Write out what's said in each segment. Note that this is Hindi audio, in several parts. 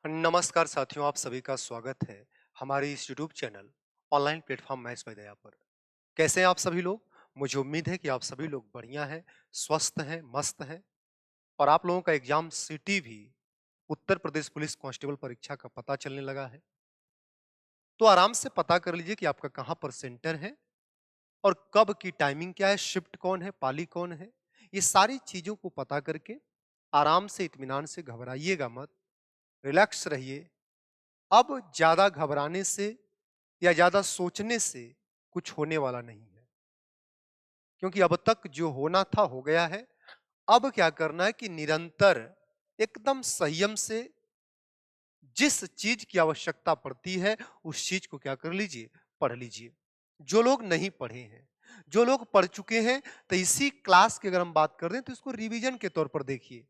नमस्कार साथियों, आप सभी का स्वागत है हमारे इस YouTube channel online platform maths by Daya पर। कैसे हैं आप सभी लोग? मुझे उम्मीद है कि आप सभी लोग बढ़िया हैं, स्वस्थ हैं, मस्त हैं और आप लोगों का एग्जाम सिटी भी उत्तर प्रदेश पुलिस कांस्टेबल परीक्षा का पता चलने लगा है। तो आराम से पता कर लीजिए कि आपका कहाँ पर सेंटर है और कब की टाइमिंग क्या है, शिफ्ट कौन है, पाली कौन है। ये सारी चीज़ों को पता करके आराम से इत्मीनान से घबराइएगा मत, रिलैक्स रहिए। अब ज़्यादा घबराने से या ज़्यादा सोचने से कुछ होने वाला नहीं है। क्योंकि अब तक जो होना था हो गया है। अब क्या करना है कि निरंतर एकदम संयम से जिस चीज़ की आवश्यकता पड़ती है, उस चीज़ को क्या कर लीजिए, पढ़ लीजिए। जो लोग नहीं पढ़े हैं, जो लोग पढ़ चुके हैं, तो इसी क्लास की अगर हम बात कर रहे हैं, तो इसको रिवीजन के तौर पर देखिए।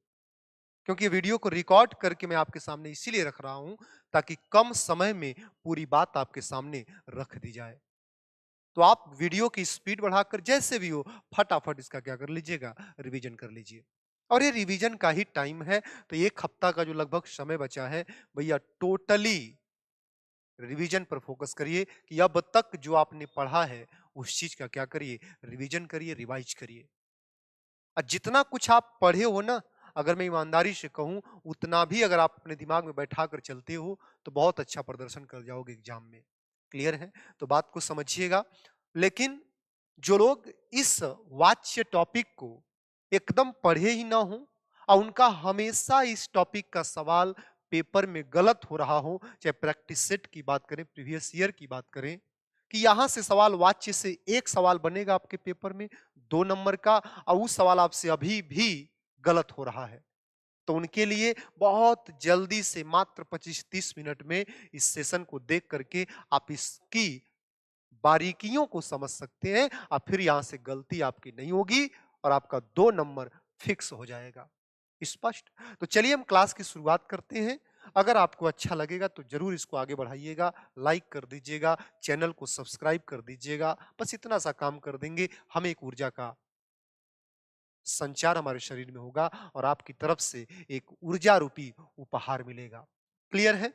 क्योंकि वीडियो को रिकॉर्ड करके मैं आपके सामने इसीलिए रख रहा हूं ताकि कम समय में पूरी बात आपके सामने रख दी जाए। तो आप वीडियो की स्पीड बढ़ाकर जैसे भी हो फटाफट इसका क्या कर लीजिएगा, रिवीजन कर लीजिए। और ये रिवीजन का ही टाइम है, तो एक हफ्ता का जो लगभग समय बचा है, भैया टोटली रिवीजन पर फोकस करिए कि अब तक जो आपने पढ़ा है उस चीज का क्या करिए, रिवीजन करिए, रिवाइज करिए। और जितना कुछ आप पढ़े हो ना, अगर मैं ईमानदारी से कहूं, उतना भी अगर आप अपने दिमाग में बैठा कर चलते हो तो बहुत अच्छा प्रदर्शन कर जाओगे एग्जाम में। क्लियर है? तो बात को समझिएगा। लेकिन जो लोग इस वाच्य टॉपिक को एकदम पढ़े ही ना हो और उनका हमेशा इस टॉपिक का सवाल पेपर में गलत हो रहा हो, चाहे प्रैक्टिस सेट की बात करें, प्रीवियस ईयर की बात करें, कि यहां से सवाल वाच्य से एक सवाल बनेगा आपके पेपर में 2 नंबर का और वो सवाल आपसे अभी भी गलत हो रहा है, तो उनके लिए बहुत जल्दी से मात्र 25-30 मिनट में इस सेशन को देख करके आप इसकी बारीकियों को समझ सकते हैं और फिर यहां से गलती आपकी नहीं होगी और आपका 2 नंबर फिक्स हो जाएगा। स्पष्ट? तो चलिए हम क्लास की शुरुआत करते हैं। अगर आपको अच्छा लगेगा तो जरूर इसको आगे बढ़ाइएगा, लाइक कर दीजिएगा, चैनल को सब्सक्राइब कर दीजिएगा। बस इतना सा काम कर देंगे, हमें एक ऊर्जा का संचार हमारे शरीर में होगा और आपकी तरफ से एक ऊर्जा रूपी उपहार मिलेगा। क्लियर है?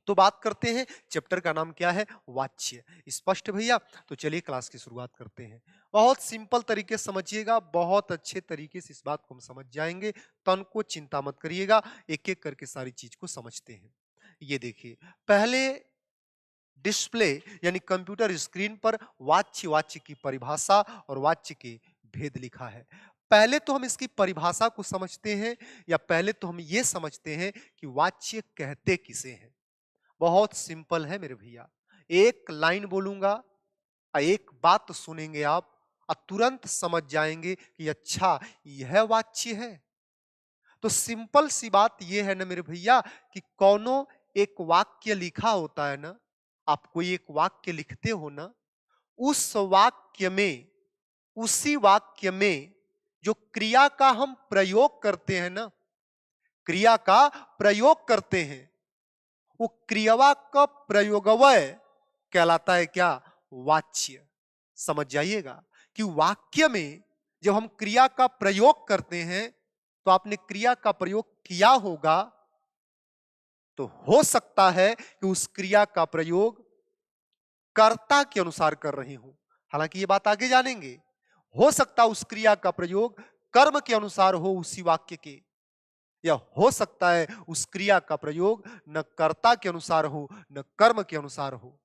तो बात करते हैं, चैप्टर का नाम क्या है? वाच्य। स्पष्ट भैया? तो चलिए क्लास की शुरुआत करते हैं। बहुत सिंपल तरीके से समझिएगा, बहुत अच्छे तरीके से इस बात को हम समझ जाएंगे। तन को चिंता मत करिएगा, एक एक करके सारी चीज को समझते हैं। ये देखिए, पहले डिस्प्ले यानी कंप्यूटर स्क्रीन पर वाच्य वाच्य की परिभाषा और वाच्य के भेद लिखा है। पहले तो हम इसकी परिभाषा को समझते हैं, या पहले तो हम ये समझते हैं कि वाच्य कहते किसे हैं। बहुत सिंपल है मेरे भैया। एक लाइन बोलूंगा और एक बात सुनेंगे आप और तुरंत समझ जाएंगे कि अच्छा यह वाच्य है। तो सिंपल सी बात यह है ना मेरे भैया कि कौनो एक वाक्य लिखा होता है ना, आप कोई एक वाक्य लिखते हो ना, उस वाक्य में, उसी वाक्य में जो क्रिया का हम प्रयोग करते हैं ना, क्रिया का प्रयोग करते हैं, वो क्रियावा का प्रयोगवय कहलाता है क्या? वाच्य। समझ जाइएगा कि वाक्य में जब हम क्रिया का प्रयोग करते हैं, तो आपने क्रिया का प्रयोग किया होगा, तो हो सकता है कि उस क्रिया का प्रयोग कर्ता के अनुसार कर रही हूं। हालांकि ये बात आगे जानेंगे। हो सकता उस क्रिया का प्रयोग कर्म के अनुसार हो उसी वाक्य के, या हो सकता है उस क्रिया का प्रयोग न कर्ता के अनुसार हो न कर्म के अनुसार हो।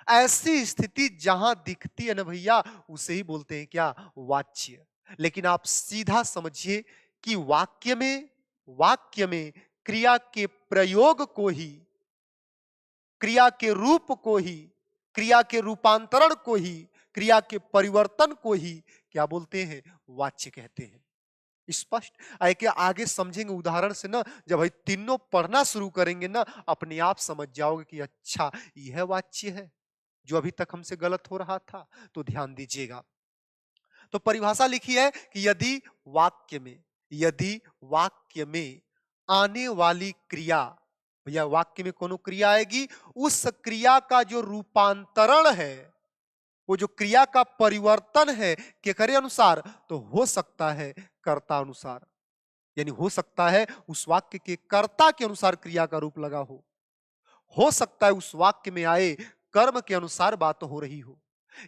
ऐसी स्थिति जहां दिखती है ना भैया, उसे ही बोलते हैं क्या? वाच्य। लेकिन आप सीधा समझिए कि वाक्य में क्रिया के प्रयोग को ही, क्रिया के रूप को ही, क्रिया के रूपांतरण को ही, क्रिया के परिवर्तन को ही क्या बोलते हैं? वाच्य कहते हैं। स्पष्ट? आए के आगे समझेंगे उदाहरण से ना, जब भाई तीनों पढ़ना शुरू करेंगे ना, अपने आप समझ जाओगे कि अच्छा यह वाच्य है जो अभी तक हमसे गलत हो रहा था। तो ध्यान दीजिएगा। तो परिभाषा लिखी है कि यदि वाक्य में आने वाली क्रिया, भैया वाक्य में कोनो क्रिया आएगी, उस क्रिया का जो रूपांतरण है, वो जो क्रिया का परिवर्तन है, के करे अनुसार, तो हो सकता है कर्ता अनुसार। यानी हो सकता है उस वाक्य के कर्ता के अनुसार क्रिया का रूप लगा हो सकता है उस वाक्य में आए कर्म के अनुसार बात हो रही हो,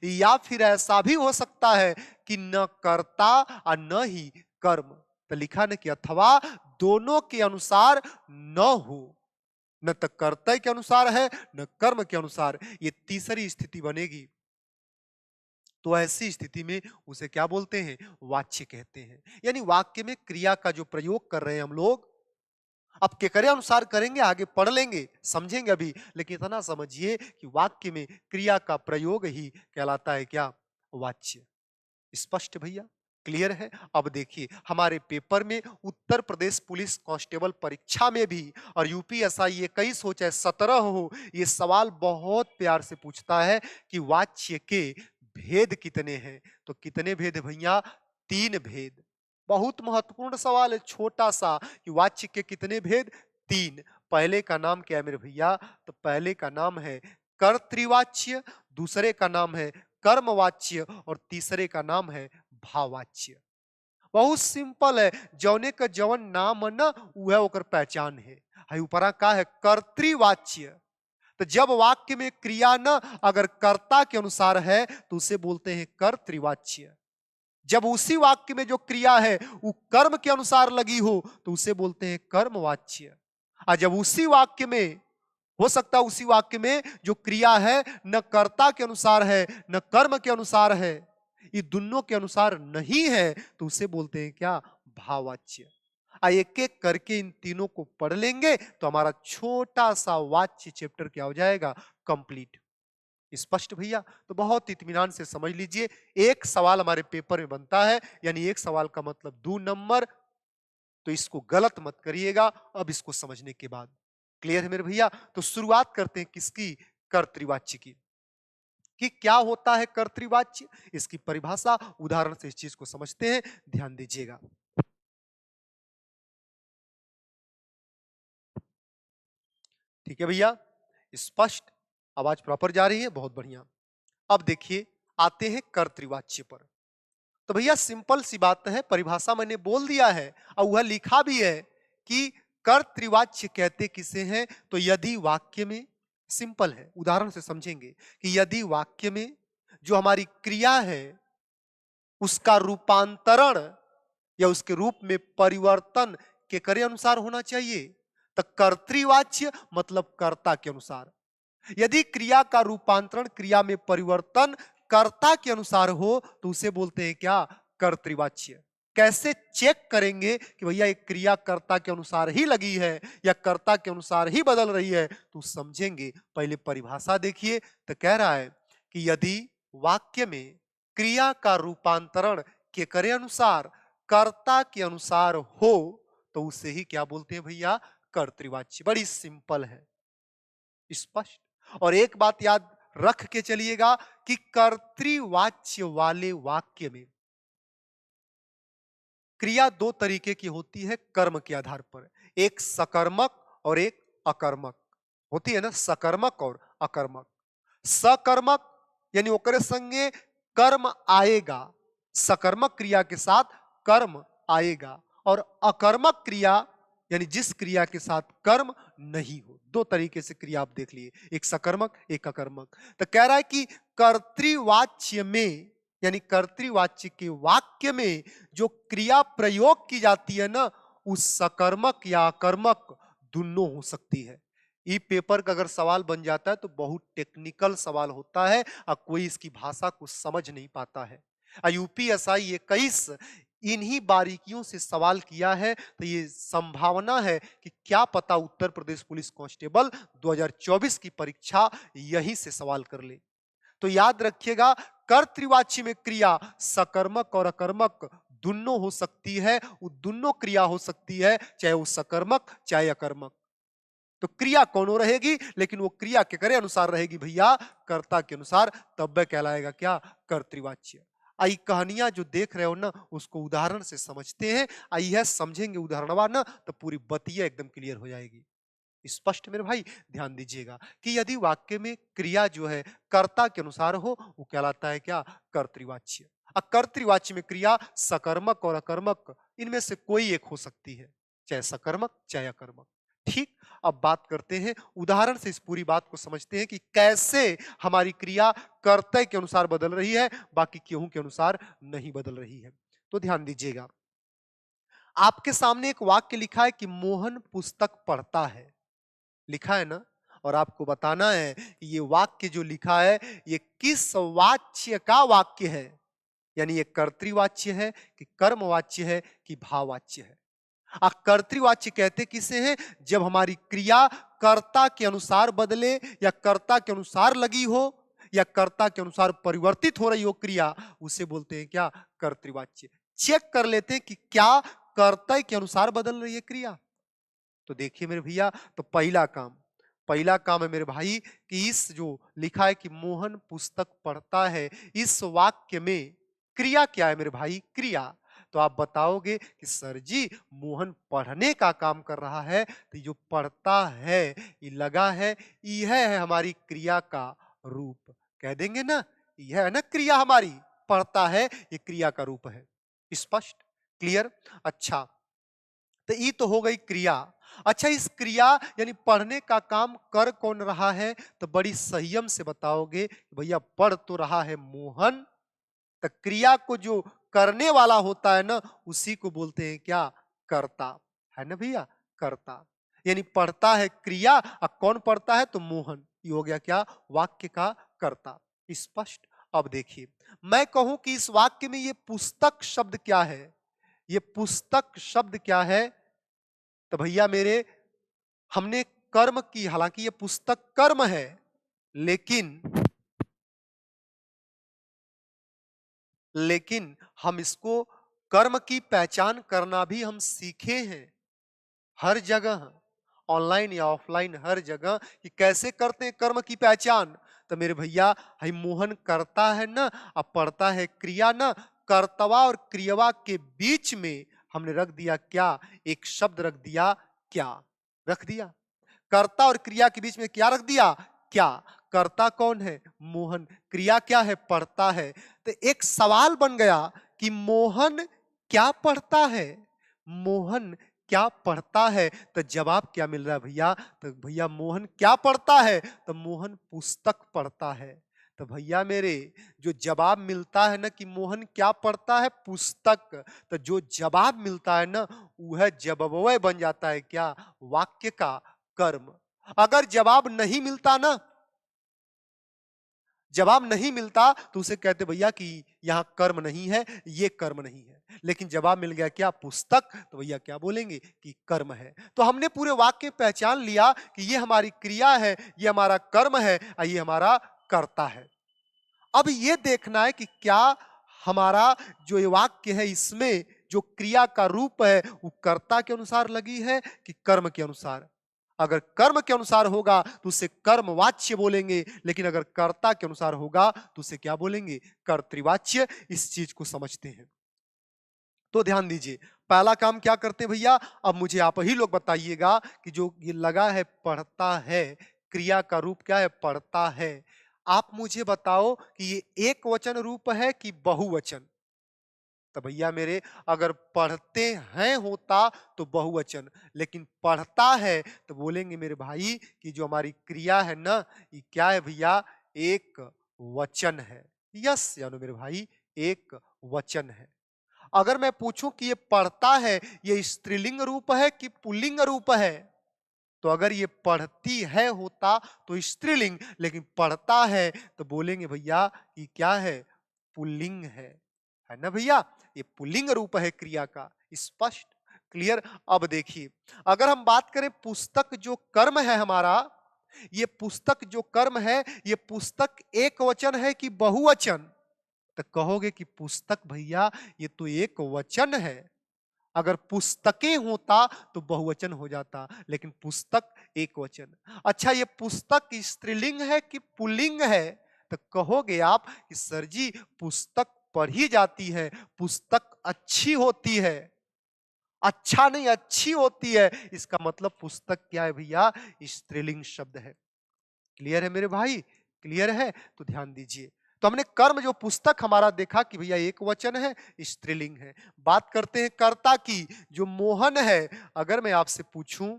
या फिर ऐसा भी हो सकता है कि न कर्ता और न ही कर्म, तो लिखा न कि अथवा दोनों के अनुसार न हो, न तो कर्ता के अनुसार है न कर्म के अनुसार, ये तीसरी स्थिति बनेगी। तो ऐसी स्थिति में उसे क्या बोलते हैं? वाच्य कहते हैं। यानी वाक्य में क्रिया का जो प्रयोग कर रहे हैं हम लोग, अब केकरे अनुसार करेंगे आगे पढ़ लेंगे, समझेंगे अभी, लेकिन इतना समझिए कि वाक्य में क्रिया का प्रयोग ही कहलाता है क्या? वाच्य। स्पष्ट भैया? क्लियर है? अब देखिए हमारे पेपर में उत्तर प्रदेश पुलिस कांस्टेबल परीक्षा में भी और यूपीएसआई 21 हो चाहे 17 हो, ये सवाल बहुत प्यार से पूछता है कि वाच्य के भेद कितने हैं? तो कितने भेद है भैया? 3 भेद। बहुत महत्वपूर्ण सवाल है, छोटा सा, कि वाच्य के कितने भेद? 3। पहले का नाम क्या है मेरे भैया? तो पहले का नाम है कर्तृवाच्य, दूसरे का नाम है कर्मवाच्य और तीसरे का नाम है भाववाच्य। बहुत सिंपल है, जौने का जवन नाम है ना वह ओकर पहचान है। हई ऊपरा का है कर्तृवाच्य, तो जब वाक्य में क्रिया न अगर कर्ता के अनुसार है तो उसे बोलते हैं कर्तृवाच्य। जब उसी वाक्य में जो क्रिया है वो कर्म के अनुसार लगी हो तो उसे बोलते हैं कर्मवाच्य। और जब उसी वाक्य में हो सकता है उसी वाक्य में जो क्रिया है न कर्ता के अनुसार है न कर्म के अनुसार है, ये दोनों के अनुसार नहीं है, तो उसे बोलते हैं क्या? भाववाच्य। एक एक करके इन तीनों को पढ़ लेंगे तो हमारा छोटा सा वाच्य चैप्टर क्या हो जाएगा? कंप्लीट। स्पष्ट भैया? तो बहुत इत्मीनान से समझ लीजिए, एक सवाल हमारे पेपर में बनता है, यानी एक सवाल का मतलब 2 नंबर, तो इसको गलत मत करिएगा अब इसको समझने के बाद। क्लियर है मेरे भैया? तो शुरुआत करते हैं किसकी? कर्तृवाच्य की। कि क्या होता है कर्तृवाच्य, इसकी परिभाषा उदाहरण से इस चीज को समझते हैं, ध्यान दीजिएगा। ठीक है भैया? स्पष्ट? आवाज प्रॉपर जा रही है? बहुत बढ़िया। अब देखिए आते हैं कर्तृवाच्य पर। तो भैया सिंपल सी बात है, परिभाषा मैंने बोल दिया है और वह लिखा भी है कि कर्तृवाच्य कहते किसे हैं? तो यदि वाक्य में, सिंपल है उदाहरण से समझेंगे, कि यदि वाक्य में जो हमारी क्रिया है उसका रूपांतरण या उसके रूप में परिवर्तन के करे अनुसार होना चाहिए, तो कर्तृवाच्य मतलब कर्ता के अनुसार। यदि क्रिया का रूपांतरण, क्रिया में परिवर्तन कर्ता के अनुसार हो तो उसे बोलते हैं क्या? कर्तृवाच्य। कैसे चेक करेंगे कि भैया एक क्रिया कर्ता के अनुसार ही लगी है या कर्ता के अनुसार ही बदल रही है? तो समझेंगे, पहले परिभाषा देखिए। तो कह रहा है कि यदि वाक्य में क्रिया का रूपांतरण के करे अनुसार कर्ता के अनुसार हो तो उसे ही क्या बोलते हैं भैया? कर्तृवाच्य। बड़ी सिंपल है। स्पष्ट? और एक बात याद रख के चलिएगा कि कर्तृवाच्य वाले वाक्य में क्रिया दो तरीके की होती है कर्म के आधार पर, एक सकर्मक और एक अकर्मक होती है ना, सकर्मक और अकर्मक। सकर्मक यानी ओकरे संगे कर्म आएगा, सकर्मक क्रिया के साथ कर्म आएगा, और अकर्मक क्रिया यानी जिस क्रिया के साथ कर्म नहीं हो। दो तरीके से क्रिया आप देख लिए, एक सकर्मक एक अकर्मक। तो कह रहा है कि कर्तृवाच्य में यानी कर्तृवाच्य के वाक्य में जो क्रिया प्रयोग की जाती है ना, उस सकर्मक या अकर्मक दोनों हो सकती है। ई पेपर का अगर सवाल बन जाता है तो बहुत टेक्निकल सवाल होता है और कोई इसकी भाषा को समझ नहीं पाता है। यूपीएसआई 21 इन्हीं बारीकियों से सवाल किया है, तो ये संभावना है कि क्या पता उत्तर प्रदेश पुलिस कांस्टेबल 2024 की परीक्षा यहीं से सवाल कर ले। तो याद रखिएगा, कर्तृवाच्य में क्रिया सकर्मक और अकर्मक दोनों हो सकती है, वो दोनों क्रिया हो सकती है, चाहे वो सकर्मक चाहे अकर्मक। तो क्रिया कौन रहेगी, लेकिन वो क्रिया के करे अनुसार रहेगी भैया, कर्ता के अनुसार, तब वह कहलाएगा क्या? कर्तृवाच्य। आई कहानियां जो देख रहे हो ना उसको उदाहरण से समझते हैं, आई है समझेंगे उदाहरणवा ना तो पूरी बतिया एकदम क्लियर हो जाएगी। स्पष्ट मेरे भाई? ध्यान दीजिएगा कि यदि वाक्य में क्रिया जो है कर्ता के अनुसार हो वो कहलाता है क्या? कर्तृवाच्य। कर्तृवाच्य में क्रिया सकर्मक और अकर्मक इनमें से कोई एक हो सकती है, चाहे सकर्मक चाहे अकर्मक। ठीक, अब बात करते हैं उदाहरण से, इस पूरी बात को समझते हैं कि कैसे हमारी क्रिया कर्तव्य के अनुसार बदल रही है, बाकी गेहूं के अनुसार नहीं बदल रही है। तो ध्यान दीजिएगा, आपके सामने एक वाक्य लिखा है कि मोहन पुस्तक पढ़ता है, लिखा है ना? और आपको बताना है कि ये वाक्य जो लिखा है ये किस वाच्य का वाक्य है, यानी ये कर्तृवाच्य है कि कर्मवाच्य है कि भाववाच्य है। कर्तृवाच्य कहते किसे हैं? जब हमारी क्रिया कर्ता के अनुसार बदले या कर्ता के अनुसार लगी हो या कर्ता के अनुसार परिवर्तित हो रही हो क्रिया, उसे बोलते हैं क्या? कर्तृवाच्य। चेक कर लेते हैं कि क्या कर्तव्य के अनुसार बदल रही है क्रिया। तो देखिए मेरे भैया, तो पहला काम है मेरे भाई कि इस जो लिखा है कि मोहन पुस्तक पढ़ता है, इस वाक्य में क्रिया क्या है मेरे भाई? क्रिया। तो आप बताओगे कि सर जी मोहन पढ़ने का काम कर रहा है, तो जो पढ़ता है ये लगा है, यह है हमारी क्रिया का रूप। कह देंगे ना, यह है ना क्रिया हमारी, पढ़ता है ये क्रिया का रूप है। स्पष्ट? क्लियर? अच्छा, तो ये तो हो गई क्रिया। अच्छा, इस क्रिया यानी पढ़ने का काम कर कौन रहा है? तो बड़ी संयम से बताओगे भैया पढ़ तो रहा है मोहन। तो क्रिया को जो करने वाला होता है ना, उसी को बोलते हैं क्या? कर्ता। है ना भैया? कर्ता। यानी पढ़ता है क्रिया और कौन पढ़ता है? तो मोहन। ये हो गया क्या? वाक्य का कर्ता। स्पष्ट? अब देखिए, मैं कहूं कि इस वाक्य में ये पुस्तक शब्द क्या है? ये पुस्तक शब्द क्या है? तो भैया मेरे, हमने कर्म की, हालांकि ये पुस्तक कर्म है, लेकिन लेकिन हम इसको कर्म की पहचान करना भी हम सीखे हैं हर जगह, ऑनलाइन या ऑफलाइन हर जगह, कि कैसे करते हैं कर्म की पहचान। तो मेरे भैया, हई मोहन करता है ना, अब पढ़ता है क्रिया ना, कर्तवा और क्रियवा के बीच में हमने रख दिया क्या? एक शब्द रख दिया क्या? रख दिया। कर्ता और क्रिया के बीच में क्या रख दिया? क्या? कर्ता कौन है? मोहन। क्रिया क्या है? पढ़ता है। तो एक सवाल बन गया कि मोहन क्या पढ़ता है? मोहन क्या पढ़ता है? तो जवाब क्या मिल रहा है भैया? तो भैया मोहन क्या पढ़ता है? तो मोहन पुस्तक पढ़ता है। तो भैया मेरे, जो जवाब मिलता है ना कि मोहन क्या पढ़ता है? पुस्तक। तो जो जवाब मिलता है ना, वह जबवय बन जाता है क्या? वाक्य का कर्म। अगर जवाब नहीं मिलता ना, जवाब नहीं मिलता तो उसे कहते भैया कि यहां कर्म नहीं है, ये कर्म नहीं है। लेकिन जवाब मिल गया क्या? पुस्तक। तो भैया क्या बोलेंगे? कि कर्म है। तो हमने पूरे वाक्य पहचान लिया कि ये हमारी क्रिया है, ये हमारा कर्म है और ये हमारा कर्ता है। अब ये देखना है कि क्या हमारा जो ये वाक्य है इसमें जो क्रिया का रूप है वो कर्ता के अनुसार लगी है कि कर्म के अनुसार। अगर कर्म के अनुसार होगा तो उसे कर्मवाच्य बोलेंगे, लेकिन अगर कर्ता के अनुसार होगा तो उसे क्या बोलेंगे? कर्तृवाच्य। इस चीज को समझते हैं। तो ध्यान दीजिए, पहला काम क्या करते हैं भैया? अब मुझे आप ही लोग बताइएगा कि जो ये लगा है पढ़ता है, क्रिया का रूप क्या है? पढ़ता है। आप मुझे बताओ कि ये एक वचन रूप है कि बहुवचन? तो भैया मेरे, अगर पढ़ते हैं होता तो बहुवचन, लेकिन पढ़ता है तो बोलेंगे मेरे भाई कि जो हमारी क्रिया है ना, ये क्या है भैया? एक वचन है। यस यानो मेरे भाई, एक वचन है। अगर मैं पूछूं कि ये पढ़ता है, ये स्त्रीलिंग रूप है कि पुल्लिंग रूप है? तो अगर ये पढ़ती है होता तो स्त्रीलिंग, लेकिन पढ़ता है तो बोलेंगे भैया कि क्या है? पुल्लिंग है ना भैया? ये पुल्लिंग रूप है क्रिया का। स्पष्ट? क्लियर? अब देखिए, अगर हम बात करें पुस्तक जो कर्म है हमारा, ये पुस्तक जो कर्म है, ये पुस्तक एक वचन है कि बहुवचन? तो कहोगे कि पुस्तक भैया ये तो एक वचन है। अगर पुस्तकें होता तो बहुवचन हो जाता, लेकिन पुस्तक एक वचन। अच्छा, ये पुस्तक स्त्रीलिंग है कि पुल्लिंग है? तो कहोगे आप कि सर जी पुस्तक पढ़ी जाती है, पुस्तक अच्छी होती है। अच्छा नहीं, अच्छी होती है, इसका मतलब पुस्तक क्या है भैया? स्त्रीलिंग शब्द है। क्लियर है मेरे भाई? क्लियर है? तो ध्यान दीजिए। तो हमने कर्म जो पुस्तक हमारा देखा कि भैया एक वचन है, स्त्रीलिंग है। बात करते हैं कर्ता की, जो मोहन है। अगर मैं आपसे पूछूं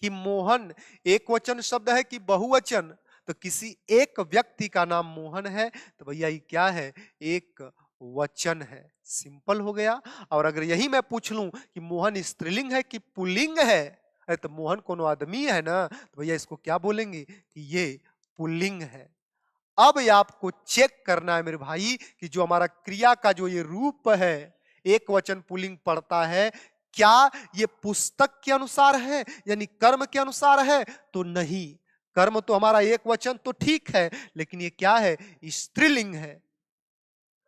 कि मोहन एक वचन शब्द है कि बहुवचन, तो किसी एक व्यक्ति का नाम मोहन है, तो भैया ये क्या है? एक वचन है। सिंपल हो गया। और अगर यही मैं पूछ लूं कि मोहन स्त्रीलिंग है कि पुल्लिंग है, अरे तो मोहन कोनो आदमी है ना, तो भैया इसको क्या बोलेंगे कि ये पुल्लिंग है। अब ये आपको चेक करना है मेरे भाई कि जो हमारा क्रिया का जो ये रूप है, एक वचन पुल्लिंग पड़ता है, क्या ये पुस्तक के अनुसार है यानी कर्म के अनुसार है? तो नहीं। कर्म तो हमारा एक वचन तो ठीक है, लेकिन ये क्या है? स्त्रीलिंग है।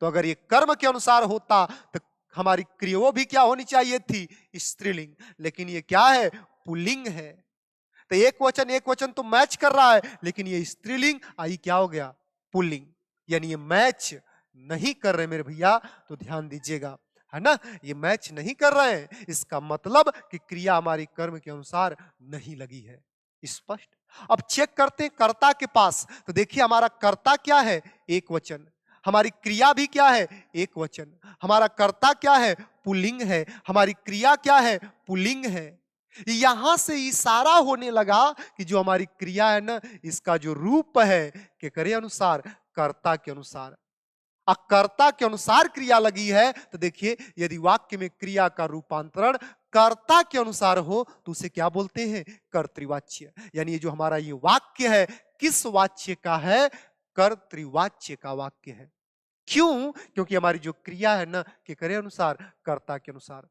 तो अगर ये कर्म के अनुसार होता तो हमारी क्रियाओं भी क्या होनी चाहिए थी? स्त्रीलिंग। लेकिन ये क्या है? पुल्लिंग है। तो एक वचन तो मैच कर रहा है, लेकिन ये स्त्रीलिंग आई क्या हो गया? पुल्लिंग। यानी ये मैच नहीं कर रहे मेरे भैया, तो ध्यान दीजिएगा, है ना? ये मैच नहीं कर रहे हैं, इसका मतलब कि क्रिया हमारी कर्म के अनुसार नहीं लगी है। स्पष्ट। अब चेक करते हैं कर्ता के पास, तो देखिए हमारा कर्ता क्या है? एक वचन। हमारी क्रिया भी क्या है? एक वचन। हमारा कर्ता क्या है? पुल्लिंग है। हमारी क्रिया क्या है? पुल्लिंग है। यहां से इशारा होने लगा कि जो हमारी क्रिया है ना, इसका जो रूप है के करे अनुसार, कर्ता के अनुसार। कर्ता के अनुसार क्रिया लगी है, तो देखिए यदि वाक्य में क्रिया का रूपांतरण कर्ता के अनुसार हो तो उसे क्या बोलते हैं? कर्तृवाच्य। यानी ये जो हमारा ये वाक्य है, किस वाच्य का है? कर्तृवाच्य का वाक्य है। क्यों? क्योंकि हमारी जो क्रिया है ना, के करे अनुसार, कर्ता के अनुसार।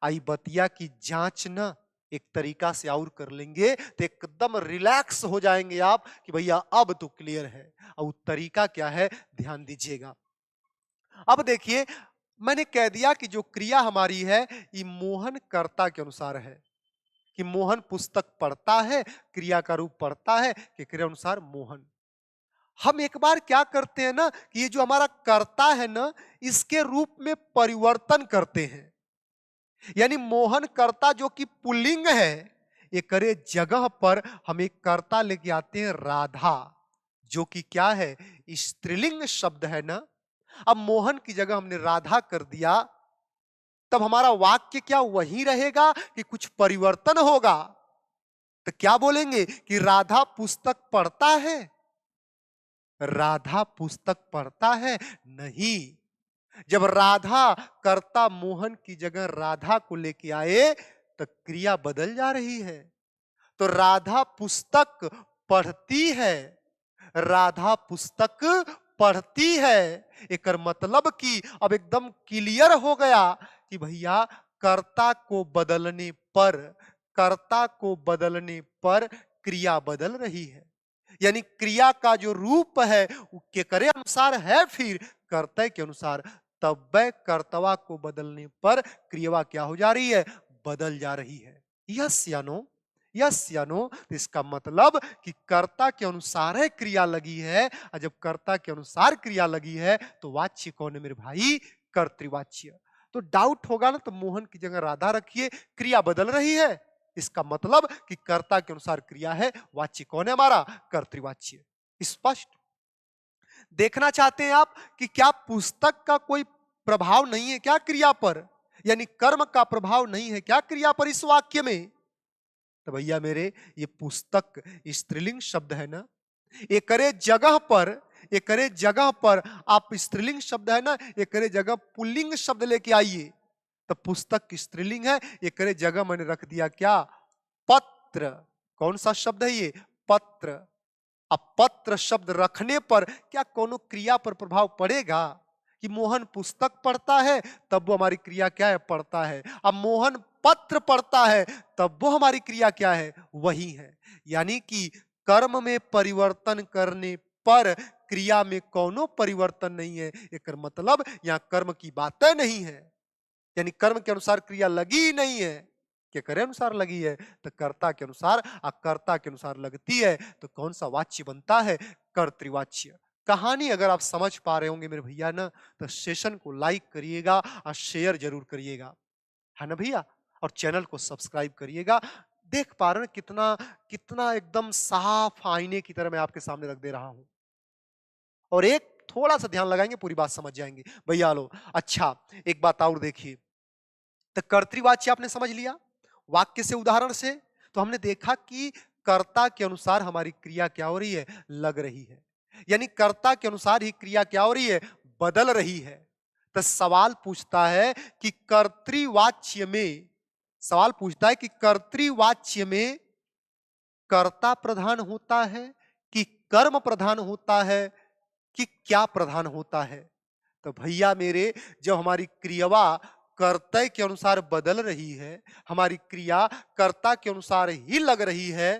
आई बतिया की जांच ना एक तरीका से और कर लेंगे तो एकदम रिलैक्स हो जाएंगे आप कि भैया अब तो क्लियर है। और तरीका क्या है? ध्यान दीजिएगा। अब देखिए, मैंने कह दिया कि जो क्रिया हमारी है ये मोहन कर्ता के अनुसार है, कि मोहन पुस्तक पढ़ता है, क्रिया का रूप पढ़ता है कि क्रिया अनुसार मोहन। हम एक बार क्या करते हैं ना कि ये जो हमारा कर्ता है ना, इसके रूप में परिवर्तन करते हैं। यानी मोहन कर्ता जो कि पुल्लिंग है, ये करे जगह पर हम एक कर्ता लेके आते हैं राधा, जो कि क्या है? स्त्रीलिंग शब्द है ना। अब मोहन की जगह हमने राधा कर दिया, तब हमारा वाक्य क्या वही रहेगा कि कुछ परिवर्तन होगा? तो क्या बोलेंगे कि राधा पुस्तक पढ़ता है? राधा पुस्तक पढ़ता है? नहीं। जब राधा कर्ता मोहन की जगह राधा को लेके आए, तो क्रिया बदल जा रही है। तो राधा पुस्तक पढ़ती है, राधा पुस्तक पढ़ती है। एक मतलब कि अब एकदम क्लियर हो गया कि भैया कर्ता को बदलने पर, कर्ता को बदलने पर क्रिया बदल रही है। यानी क्रिया का जो रूप है वो के करे अनुसार है, फिर कर्तव्य के अनुसार। तब कर्तवा को बदलने पर क्रिया क्या हो जा रही है? बदल जा रही है। यस या नो? यस या नो? तो इसका मतलब कि कर्ता के अनुसार है क्रिया लगी है, और जब कर्ता के अनुसार क्रिया लगी है तो वाच्य कौन है मेरे भाई? कर्तृवाच्य। तो डाउट होगा ना, तो मोहन की जगह राधा रखिए, क्रिया बदल रही है, इसका मतलब कि कर्ता के अनुसार क्रिया है, वाच्य कौन है हमारा? कर्तृवाच्य। स्पष्ट। देखना चाहते हैं आप कि क्या पुस्तक का कोई प्रभाव नहीं है क्या क्रिया पर? यानी कर्म का प्रभाव नहीं है क्या क्रिया पर इस वाक्य में? तो भैया मेरे, ये पुस्तक स्त्रीलिंग शब्द है ना, ये करे जगह पर, ये करे जगह पर आप स्त्रीलिंग शब्द है ना, ये करे जगह पुल्लिंग शब्द लेके आइए। तो पुस्तक स्त्रीलिंग है, ये करे जगह मैंने रख दिया क्या? पत्र। कौन सा शब्द है ये? पत्र। अब पत्र शब्द रखने पर क्या कोनो क्रिया पर प्रभाव पड़ेगा? कि मोहन पुस्तक पढ़ता है, तब वो हमारी क्रिया क्या है? पढ़ता है। अब मोहन पत्र पढ़ता है, तब वो हमारी क्रिया क्या है? वही है। यानी कि कर्म में परिवर्तन करने पर क्रिया में कोनो परिवर्तन नहीं है। एक मतलब यहाँ कर्म की बातें नहीं है, यानी कर्म के अनुसार क्रिया लगी ही नहीं है। के करे अनुसार लगी है, तो कर्ता के अनुसार, कर्ता के अनुसार लगती है, तो कौन सा वाच्य बनता है? कर्तृवाच्य। कहानी अगर आप समझ पा रहे होंगे मेरे भैया ना, तो सेशन को लाइक करिएगा और शेयर जरूर करिएगा, है ना भैया? और चैनल को सब्सक्राइब करिएगा। देख पा रहे हैं कितना कितना एकदम साफ आईने की तरह मैं आपके सामने रख दे रहा हूं। और एक थोड़ा सा ध्यान लगाएंगे पूरी बात समझ जाएंगे भैया लो। अच्छा, एक बात और देखिए, तो कर्तृवाच्य आपने समझ लिया वाक्य से, उदाहरण से। तो हमने देखा कि कर्ता के अनुसार हमारी क्रिया क्या हो रही है, लग रही है। यानी कर्ता के अनुसार ही क्रिया क्या हो रही है, बदल रही है। तो सवाल पूछता है कि कर्तृवाच्य में, सवाल पूछता है कि कर्तृवाच्य में कर्ता प्रधान होता है कि कर्म प्रधान होता है कि क्या प्रधान होता है। तो भैया मेरे, जब हमारी क्रियावा कर्तव्य के अनुसार बदल रही है, हमारी क्रिया कर्ता के अनुसार ही लग रही है,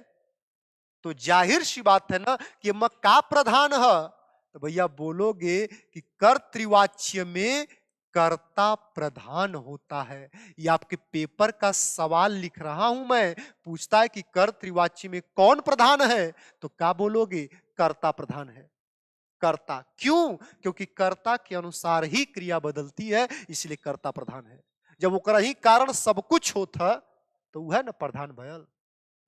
तो जाहिर सी बात है ना कि म का प्रधान है। तो भैया बोलोगे कि कर्तृवाच्य में कर्ता प्रधान होता है। ये आपके पेपर का सवाल लिख रहा हूं मैं, पूछता है कि कर्तृवाच्य में कौन प्रधान है, तो क्या बोलोगे, कर्ता प्रधान है। कर्ता क्यों, क्योंकि कर्ता के अनुसार ही क्रिया बदलती है, इसलिए कर्ता प्रधान है। जब ओकरा ही कारण सब कुछ होता तो वह न प्रधान भयल।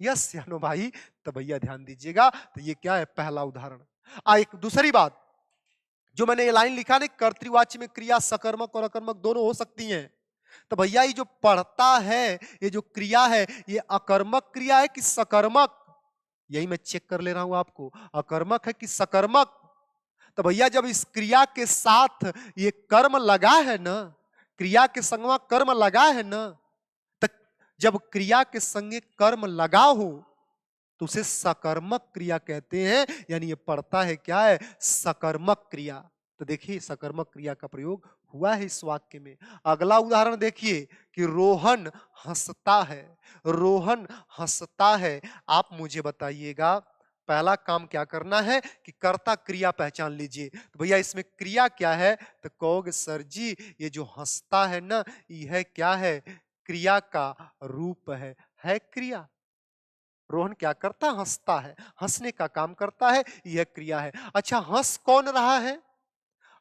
यस या नो भाई। तो भैया ध्यान दीजिएगा, तो ये क्या है, पहला उदाहरण। एक दूसरी बात जो मैंने ये लाइन लिखा ना, कर्तृवाच्य में क्रिया सकर्मक और अकर्मक दोनों हो सकती हैं। तो भैया ये जो पढ़ता है, ये जो क्रिया है, ये अकर्मक क्रिया है कि सकर्मक, यही मैं चेक कर ले रहा हूं आपको, अकर्मक है कि सकर्मक। तो भैया जब इस क्रिया के साथ ये कर्म लगा है ना, क्रिया के संगवा कर्म लगा है ना, तो जब क्रिया के संगे कर्म लगा हो तो उसे सकर्मक क्रिया कहते हैं। यानी ये पड़ता है क्या है, सकर्मक क्रिया। तो देखिए सकर्मक क्रिया का प्रयोग हुआ है इस वाक्य में। अगला उदाहरण देखिए कि रोहन हंसता है। रोहन हंसता है। आप मुझे बताइएगा, पहला काम क्या करना है कि कर्ता क्रिया पहचान लीजिए। तो भैया इसमें क्रिया क्या है, तो कहोगे सर जी ये जो हंसता है ना, यह क्या है, क्रिया का रूप है क्रिया। रोहन क्या करता है, हंसता है, हंसने का काम करता है, यह क्रिया है। अच्छा हंस कौन रहा है,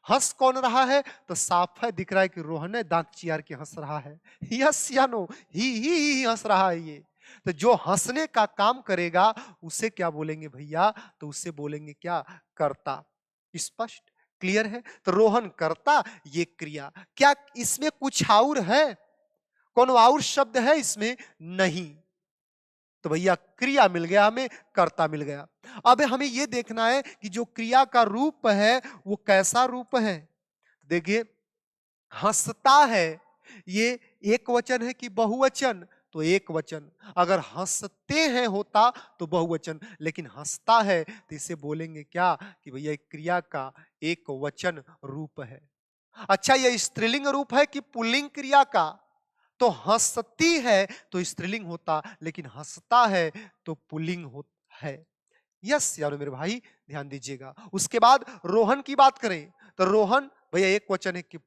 हंस कौन रहा है, तो साफ है दिख रहा है कि रोहन है दांत चियार के हंस रहा है। यस या नो, ही हंस रहा है ये। तो जो हंसने का काम करेगा उसे क्या बोलेंगे भैया, तो उसे बोलेंगे क्या, कर्ता। स्पष्ट, क्लियर है। तो रोहन कर्ता, ये क्रिया। क्या इसमें कुछ और है, कौन और शब्द है इसमें, नहीं। तो भैया क्रिया मिल गया हमें, कर्ता मिल गया। अब हमें यह देखना है कि जो क्रिया का रूप है वो कैसा रूप है। देखिए हंसता है, ये एक वचन है कि बहुवचन, तो एक वचन। अगर हंसते हैं होता तो बहुवचन, लेकिन हंसता है तो इसे बोलेंगे क्या कि भैया क्रिया का एक वचन रूप है। अच्छा ये स्त्रीलिंग रूप है कि पुल्लिंग क्रिया का, तो हंसती है तो स्त्रीलिंग होता, लेकिन हंसता है तो पुल्लिंग होता है। यस यार मेरे भाई, ध्यान दीजिएगा। उसके बाद रोहन की बात करें, तो रोहन भैया एक वचन है कि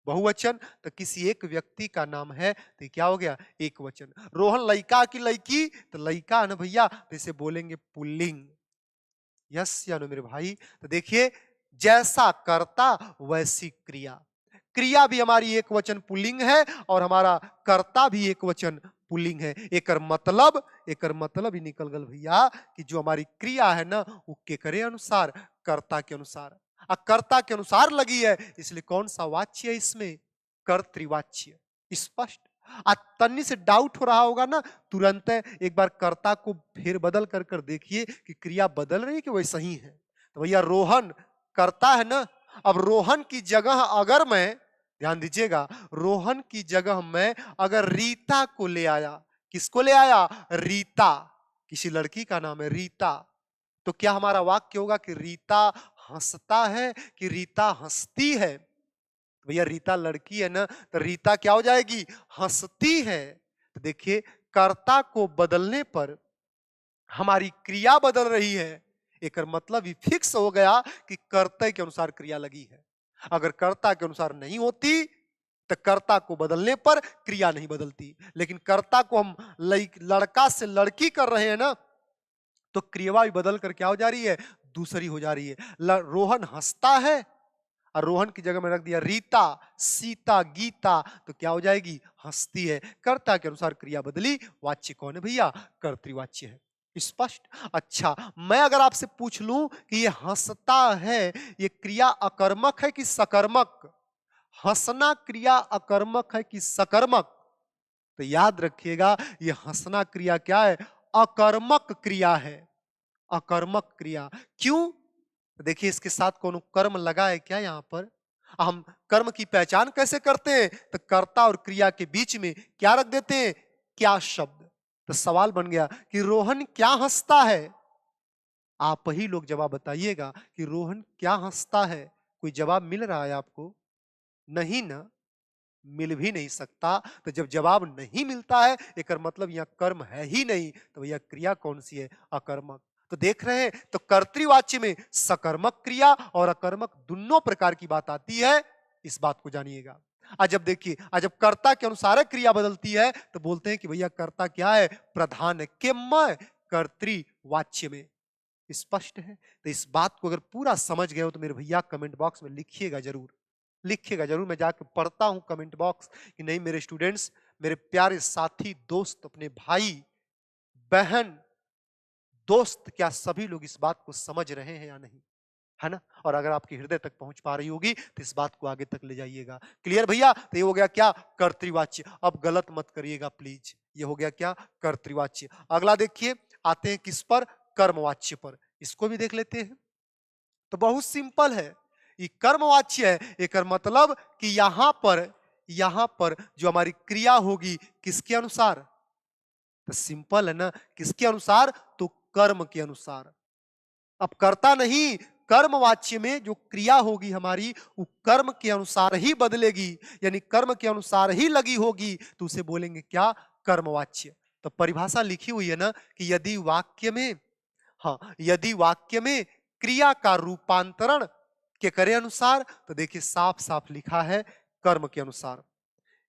बहुवचन, तो किसी एक व्यक्ति का नाम है तो क्या हो गया, एक वचन। रोहन लड़का की लड़की, तो लड़का है ना भैया, तो इसे बोलेंगे पुल्लिंग। यस या नो मेरे भाई। तो देखिए जैसा कर्ता वैसी क्रिया, क्रिया भी हमारी एक वचन पुल्लिंग है और हमारा कर्ता भी एक वचन पुल्लिंग है। एकर मतलब ही निकल गल भैया कि जो हमारी क्रिया है ना वो के करे अनुसार, कर्ता के अनुसार। कर्ता के अनुसार लगी है, इसलिए कौन सा वाच्य है इसमें, कर्तृवाच्य। स्पष्ट। तन्नी से डाउट हो रहा होगा ना, तुरंत एक बार कर्ता को फेर बदल कर कर देखिए कि क्रिया बदल रही है कि वैसा ही है। तो भैया रोहन करता है ना, अब रोहन की जगह अगर मैं, ध्यान दीजिएगा, रोहन की जगह मैं अगर रीता को ले आया, किसको ले आया, रीता, किसी लड़की का नाम है रीता, तो क्या हमारा वाक्य होगा कि रीता हंसता है कि रीता हंसती है। तो भैया रीता लड़की है ना, तो रीता क्या हो जाएगी, हंसती है। तो देखिए कर्ता को बदलने पर हमारी क्रिया बदल रही है, एक मतलब ही फिक्स हो गया कि कर्ता के अनुसार क्रिया लगी है। अगर कर्ता के अनुसार नहीं होती तो कर्ता को बदलने पर क्रिया नहीं बदलती, लेकिन कर्ता को हम लड़का से लड़की कर रहे हैं ना, तो क्रिया भी बदल कर क्या हो जा रही है, दूसरी हो जा रही है। रोहन हंसता है और रोहन की जगह में रख दिया रीता, सीता, गीता, तो क्या हो जाएगी, हंसती है। कर्ता के अनुसार क्रिया बदली, वाच्य कौन है भैया, कर्तृवाच्य है। स्पष्ट। अच्छा, मैं अगर आपसे पूछ लूं कि ये हंसता है, ये क्रिया अकर्मक है कि सकर्मक? हंसना क्रिया अकर्मक है कि सकर्मक? तो याद रखिएगा, ये हंसना क्रिया क्या है? अकर्मक क्रिया है। अकर्मक क्रिया। क्यों? तो देखिए, इसके साथ कौन कर्म लगा है क्या यहां पर? हम कर्म की पहचान कैसे करते हैं? तो कर्ता और क्रिया के बीच में क्या रख देते हैं? क्या शब्द। तो सवाल बन गया कि रोहन क्या हंसता है। आप ही लोग जवाब बताइएगा कि रोहन क्या हंसता है। कोई जवाब मिल रहा है आपको? नहीं ना, मिल भी नहीं सकता। तो जब जवाब नहीं मिलता है, एक मतलब यहां कर्म है ही नहीं, तो भैया क्रिया कौन सी है? अकर्मक। तो देख रहे हैं, तो कर्तृवाच्य में सकर्मक क्रिया और अकर्मक दोनों प्रकार की बात आती है। इस बात को जानिएगा। आज जब देखिए, आज जब कर्ता के अनुसार क्रिया बदलती है, तो बोलते हैं कि भैया कर्ता क्या है? प्रधान है। किम कर्तृवाच्य में। स्पष्ट है। तो इस बात को अगर पूरा समझ गए हो तो मेरे भैया कमेंट बॉक्स में लिखिएगा जरूर। लिखिएगा जरूर। मैं जाकर पढ़ता हूं कमेंट बॉक्स कि नहीं मेरे स्टूडेंट्स, मेरे प्यारे साथी, दोस्त, अपने भाई बहन, दोस्त, क्या सभी लोग इस बात को समझ रहे हैं या नहीं? है ना? और अगर आपके हृदय तक पहुंच पा रही होगी तो इस बात को आगे तक ले जाइएगा। क्लियर भैया? तो ये हो गया क्या? कर्तृवाच्य। अब गलत मत करिएगा प्लीज। ये हो गया क्या? कर्तृवाच्य। अगला देखिए, आते हैं किस पर? कर्मवाच्य पर। इसको भी देख लेते हैं। तो बहुत सिंपल है। ये कर्मवाच्य है। एक मतलब कि यहां पर जो हमारी क्रिया होगी किसके अनुसार? तो सिंपल है ना, किसके अनुसार? तो कर्म के अनुसार। अब कर्ता नहीं, कर्मवाच्य में जो क्रिया होगी हमारी, वो कर्म के अनुसार ही बदलेगी, यानी कर्म के अनुसार ही लगी होगी, तो उसे बोलेंगे क्या? कर्मवाच्य। तो परिभाषा लिखी हुई है ना कि यदि वाक्य में, हाँ, यदि वाक्य में क्रिया का रूपांतरण के करे अनुसार, तो देखिए साफ साफ लिखा है कर्म के अनुसार।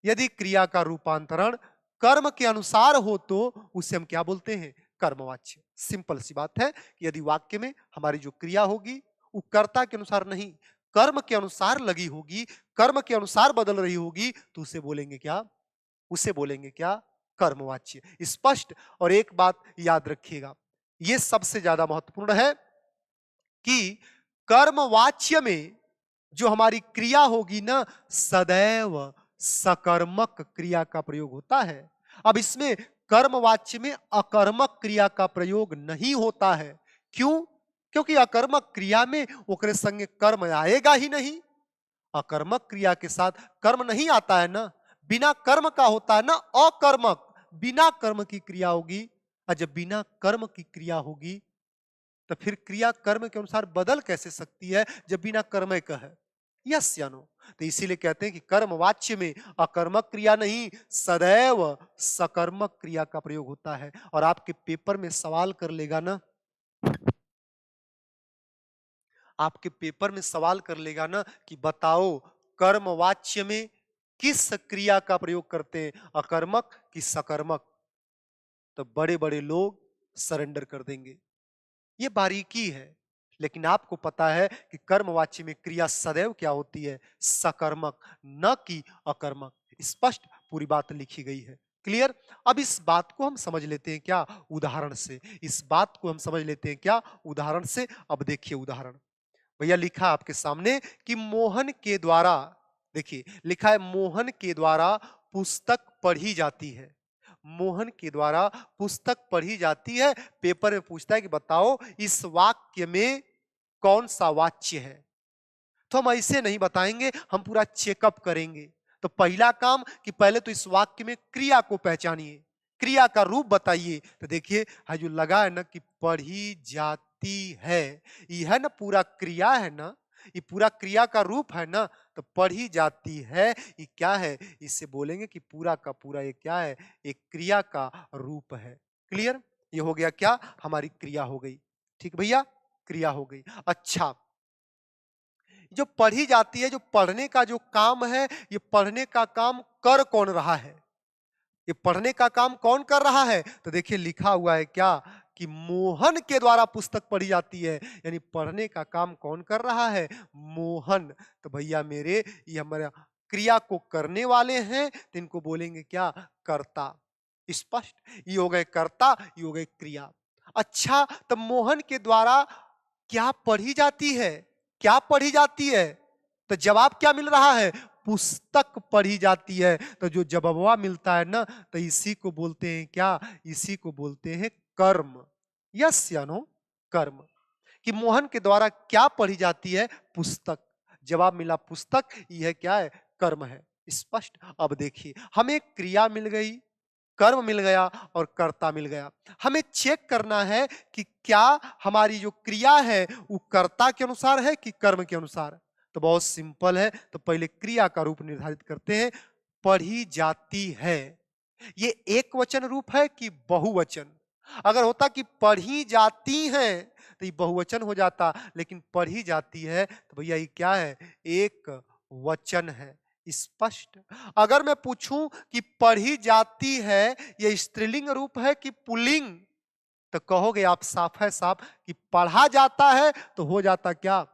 यदि क्रिया का रूपांतरण कर्म के अनुसार हो तो उसे हम क्या बोलते हैं? कर्मवाच्य। सिंपल सी बात है कि यदि वाक्य में हमारी जो क्रिया होगी वो कर्ता के अनुसार नहीं, कर्म के अनुसार लगी होगी, कर्म के अनुसार बदल रही होगी, तो उसे बोलेंगे क्या? उसे बोलेंगे क्या? कर्मवाच्य। स्पष्ट। और एक बात याद रखिएगा, यह सबसे ज्यादा महत्वपूर्ण है कि कर्मवाच्य में जो हमारी क्रिया होगी ना, सदैव सकर्मक क्रिया का प्रयोग होता है। अब इसमें कर्मवाच्य में अकर्मक क्रिया का प्रयोग नहीं होता है। क्यों? क्योंकि अकर्मक क्रिया में ओकरे संगे कर्म आएगा ही नहीं। अकर्मक क्रिया के साथ कर्म नहीं आता है ना। बिना कर्म का होता है ना अकर्मक। बिना कर्म की क्रिया होगी, और जब बिना कर्म की क्रिया होगी तो फिर क्रिया कर्म के अनुसार बदल कैसे सकती है जब बिना कर्म का है? यस या नो? तो इसीलिए कहते हैं कि कर्म वाच्य में अकर्मक क्रिया नहीं, सदैव सकर्मक क्रिया का प्रयोग होता है। और आपके पेपर में सवाल कर लेगा ना, आपके पेपर में सवाल कर लेगा ना कि बताओ कर्म वाच्य में किस क्रिया का प्रयोग करते हैं, अकर्मक कि सकर्मक? तो बड़े बड़े लोग सरेंडर कर देंगे। ये बारीकी है। लेकिन आपको पता है कि कर्मवाच्य में क्रिया सदैव क्या होती है? सकर्मक, न कि अकर्मक। स्पष्ट पूरी बात लिखी गई है। क्लियर? अब इस बात को हम समझ लेते हैं क्या? उदाहरण से। इस बात को हम समझ लेते हैं क्या? उदाहरण से। अब देखिए उदाहरण। भैया लिखा आपके सामने कि मोहन के द्वारा, देखिए लिखा है मोहन के द्वारा पुस्तक पढ़ी जाती है। मोहन के द्वारा पुस्तक पढ़ी जाती है। पेपर में पूछता है कि बताओ इस वाक्य में कौन सा वाच्य है? तो हम ऐसे नहीं बताएंगे, हम पूरा चेकअप करेंगे। तो पहला काम कि पहले तो इस वाक्य में क्रिया को पहचानिए, क्रिया का रूप बताइए। तो देखिए है जो लगा है ना कि पढ़ी जाती है, ये है ना पूरा क्रिया है ना, ये पूरा क्रिया का रूप है ना। तो पढ़ी जाती है ये क्या है? इससे बोलेंगे कि पूरा का पूरा ये क्या है? एक क्रिया का रूप है। क्लियर? ये हो गया क्या? हमारी क्रिया हो गई। ठीक भैया? क्रिया हो गई। अच्छा, जो पढ़ी जाती है, जो पढ़ने का जो काम है, ये पढ़ने का काम कर कौन रहा है? ये पढ़ने का काम कौन कर रहा है? तो देखिए लिखा हुआ है क्या कि मोहन के द्वारा पुस्तक पढ़ी जाती है, यानी पढ़ने का काम कौन कर रहा है? मोहन। तो भैया मेरे, ये हमारा क्रिया को करने वाले हैं, तो इनको बोलेंगे क्या? कर्ता। स्पष्ट? ये हो गए कर्ता, ये हो गए क्रिया। अच्छा, तो मोहन के द्वारा क्या पढ़ी जाती है? क्या पढ़ी जाती है? तो जवाब क्या मिल रहा है? पुस्तक पढ़ी जाती है। तो जो जवाबवा मिलता है ना, तो इसी को बोलते हैं क्या? इसी को बोलते हैं कर्म। यस या नो? कर्म। कि मोहन के द्वारा क्या पढ़ी जाती है? पुस्तक। जवाब मिला पुस्तक, यह क्या है? कर्म है। स्पष्ट। अब देखिए, हमें क्रिया मिल गई, कर्म मिल गया और कर्ता मिल गया। हमें चेक करना है कि क्या हमारी जो क्रिया है वो कर्ता के अनुसार है कि कर्म के अनुसार। तो बहुत सिंपल है, तो पहले क्रिया का रूप निर्धारित करते हैं। पढ़ी जाती है, ये एक वचन रूप है कि बहुवचन? अगर होता कि पढ़ी जाती हैं तो ये बहुवचन हो जाता, लेकिन पढ़ी जाती है तो भैया ये क्या है? एक वचन है। स्पष्ट। अगर मैं पूछूं कि पढ़ी जाती है ये स्त्रीलिंग रूप है कि पुल्लिंग, तो कहोगे आप साफ है साफ कि पढ़ा जाता है तो हो जाता क्या?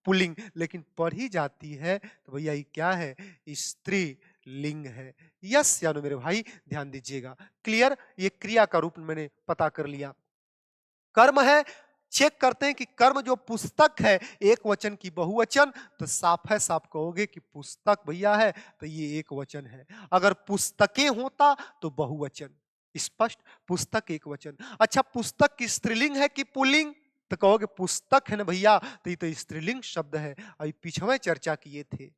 पुल्लिंग। लेकिन पढ़ी जाती है तो भैया ये क्या है? स्त्री लिंग है। यस या नो मेरे भाई? ध्यान दीजिएगा। क्लियर? ये क्रिया का रूप मैंने पता कर लिया। कर्म है, चेक करते हैं कि कर्म जो पुस्तक है एक वचन की बहुवचन, तो साफ है साफ कहोगे कि पुस्तक भैया है तो ये एक वचन है। अगर पुस्तकें होता तो बहुवचन। स्पष्ट। पुस्तक एक वचन। अच्छा, पुस्तक की स्त्रीलिंग है कि पुल्लिंग? तो कहोगे पुस्तक है ना भैया, तो ये तो स्त्रीलिंग शब्द है, अभी पिछवे चर्चा किए थे।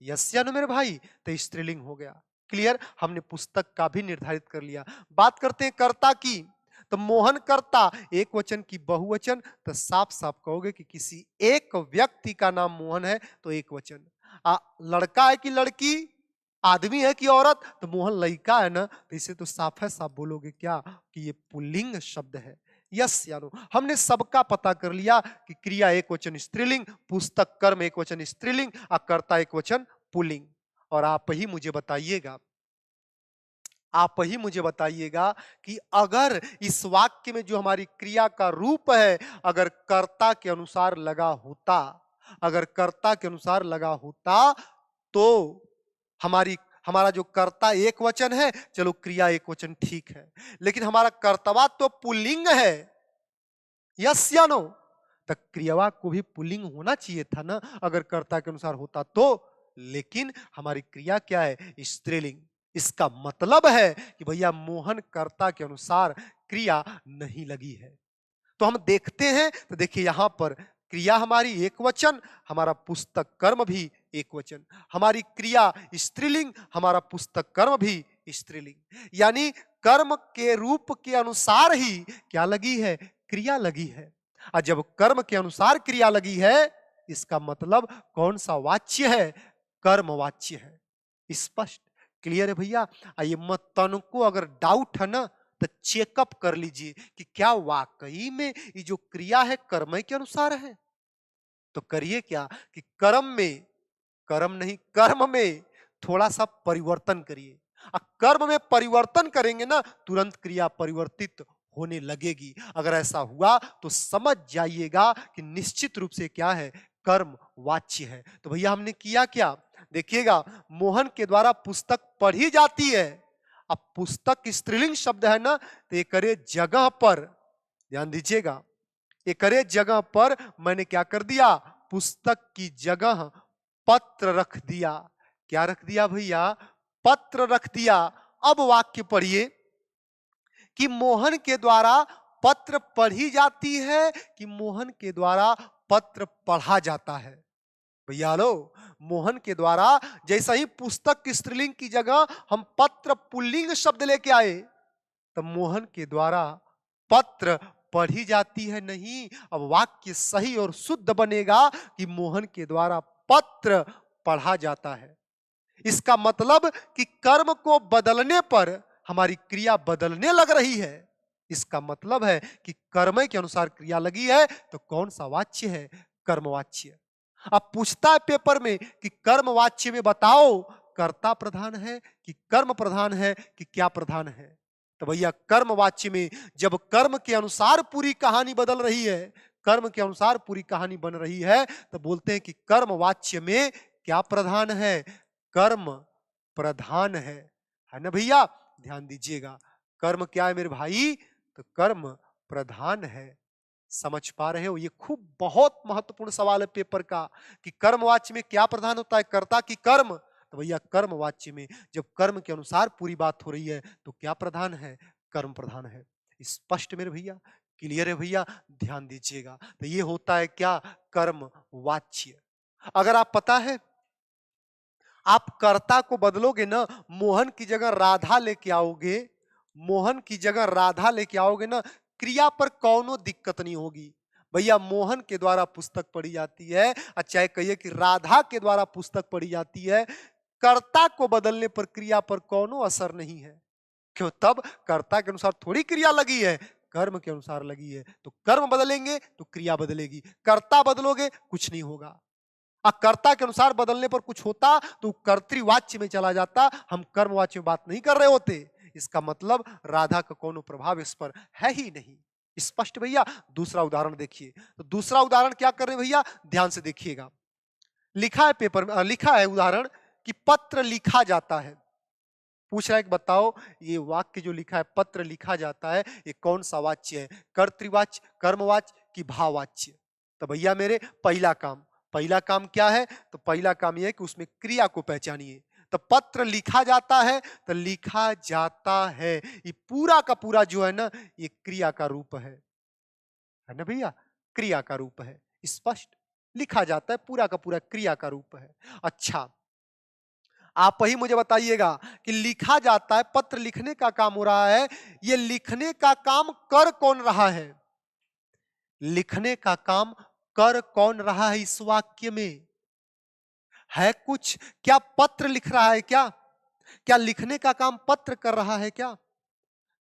यस या नो मेरे भाई? तो स्त्रीलिंग हो गया। क्लियर? हमने पुस्तक का भी निर्धारित कर लिया। बात करते हैं कर्ता की। तो मोहन कर्ता एक वचन की बहुवचन, तो साफ साफ कहोगे कि किसी एक व्यक्ति का नाम मोहन है तो एक वचन। लड़का है कि लड़की, आदमी है कि औरत, तो मोहन लड़का है ना, तो इसे तो साफ है साफ बोलोगे क्या कि ये पुल्लिंग शब्द है। यस या नो? हमने सबका पता कर लिया कि क्रिया एक वचन स्त्रीलिंग, पुस्तक कर्म एक वचन स्त्रीलिंग, कर्ता एक वचन पुल्लिंग। और आप ही मुझे बताइएगा कि अगर इस वाक्य में जो हमारी क्रिया का रूप है, अगर कर्ता के अनुसार लगा होता, अगर कर्ता के अनुसार लगा होता, तो हमारी हमारा जो कर्ता एक वचन है, चलो क्रिया एक वचन ठीक है, लेकिन हमारा कर्तव्य तो पुल्लिंग है। यस या नो? तो क्रियावा को भी पुल्लिंग होना चाहिए था ना, अगर कर्ता के अनुसार होता तो। लेकिन हमारी क्रिया क्या है? स्त्रीलिंग। इसका मतलब है कि भैया मोहन कर्ता के अनुसार क्रिया नहीं लगी है। तो हम देखते हैं, तो देखिए यहां पर क्रिया हमारी एक वचन, हमारा पुस्तक कर्म भी एक वचन। हमारी क्रिया स्त्रीलिंग, हमारा पुस्तक कर्म भी स्त्रीलिंग। यानी कर्म के रूप के अनुसार ही क्या लगी है? क्रिया लगी है। और जब कर्म के अनुसार क्रिया लगी है, इसका मतलब कौन सा वाच्य है? कर्म वाच्य है। स्पष्ट। क्लियर है भैया? आइए, मत तनको अगर डाउट है ना, तो चेकअप कर लीजिए कि क्या वाकई में ये जो क्रिया है कर्म के अनुसार है। तो करिए क्या कि कर्म में थोड़ा सा परिवर्तन करिए। कर्म में परिवर्तन करेंगे ना, तुरंत क्रिया परिवर्तित होने लगेगी। अगर ऐसा हुआ तो समझ जाइएगा कि निश्चित रूप से क्या है? कर्म वाच्य है। तो भैया हमने किया क्या? देखिएगा, मोहन के द्वारा पुस्तक पढ़ी जाती है। अब पुस्तक स्त्रीलिंग शब्द है ना, तो एक करे जगह पर, ध्यान दीजिएगा, एक करे जगह पर मैंने क्या कर दिया? पुस्तक की जगह पत्र रख दिया। क्या रख दिया भैया? पत्र रख दिया। अब वाक्य पढ़िए कि मोहन के द्वारा पत्र पढ़ी जाती है कि मोहन के द्वारा पत्र पढ़ा जाता है? भैया लो, मोहन के द्वारा जैसा ही पुस्तक की स्त्रीलिंग की जगह हम पत्र पुल्लिंग शब्द लेके आए, तो मोहन के द्वारा पत्र पढ़ी जाती है नहीं। अब वाक्य सही और शुद्ध बनेगा कि मोहन के द्वारा पत्र पढ़ा जाता है। इसका मतलब कि कर्म को बदलने पर हमारी क्रिया बदलने लग रही है। इसका मतलब है कि कर्म के अनुसार क्रिया लगी है, तो कौन सा वाच्य है? कर्मवाच्य। अब पूछता है पेपर में कि कर्मवाच्य में बताओ, कर्ता प्रधान है कि कर्म प्रधान है कि क्या प्रधान है? तो भैया कर्मवाच्य में जब कर्म के अनुसार पूरी कहानी बदल रही है, कर्म के अनुसार पूरी कहानी बन रही है, तो बोलते हैं कि कर्मवाच्य में क्या प्रधान है? कर्म प्रधान है ना भैया? ध्यान दीजिएगा, कर्म क्या है मेरे भाई? तो कर्म प्रधान है? समझ पा रहे हो? ये खूब बहुत महत्वपूर्ण सवाल है पेपर का कि कर्मवाच्य में क्या प्रधान होता है? कर्ता की कर्म। तो भैया कर्मवाच्य में जब कर्म के अनुसार पूरी बात हो रही है तो क्या प्रधान है? कर्म प्रधान है। स्पष्ट मेरे भैया? क्लियर है भैया? ध्यान दीजिएगा। तो ये होता है क्या? कर्मवाच्य। अगर आप पता है आप कर्ता को बदलोगे ना, मोहन की जगह राधा लेके आओगे, मोहन की जगह राधा लेके आओगे ना, क्रिया पर कौनो दिक्कत नहीं होगी। भैया मोहन के द्वारा पुस्तक पढ़ी जाती है, चाहे कहिए कि राधा के द्वारा पुस्तक पढ़ी जाती है, कर्ता को बदलने पर क्रिया पर कौनो असर नहीं है। क्यों? तब कर्ता के अनुसार थोड़ी क्रिया लगी है, कर्म के अनुसार लगी है। तो कर्म बदलेंगे तो क्रिया बदलेगी, कर्ता बदलोगे कुछ नहीं होगा। कर्ता के अनुसार बदलने पर कुछ होता तो कर्तृवाच्य में चला जाता, हम कर्मवाच्य में बात नहीं कर रहे होते। इसका मतलब राधा का कोनो प्रभाव इस पर है ही नहीं। स्पष्ट भैया? दूसरा उदाहरण देखिए। तो दूसरा उदाहरण क्या कर रहे हैं भैया? ध्यान से देखिएगा। लिखा है पेपर में, लिखा है उदाहरण कि पत्र लिखा जाता है। पूछ रहा है कि बताओ ये वाक्य जो लिखा है पत्र लिखा जाता है, ये कौन सा वाच्य है? कर्तृवाच्य, कर्मवाच्य कि भाववाच्य? तो भैया मेरे पहला काम क्या है? तो पहला काम यह है कि उसमें क्रिया को पहचानिए। तो पत्र लिखा जाता है, तो लिखा जाता है ये पूरा का पूरा जो है ना, ये क्रिया का रूप है ना भैया? क्रिया का रूप है। स्पष्ट? लिखा जाता है पूरा का पूरा क्रिया का रूप है। अच्छा, आप ही मुझे बताइएगा कि लिखा जाता है, पत्र लिखने का काम हो रहा है, ये लिखने का काम कर कौन रहा है? लिखने का काम कर कौन रहा है इस वाक्य में? है कुछ? क्या पत्र लिख रहा है क्या? क्या लिखने का काम पत्र कर रहा है क्या?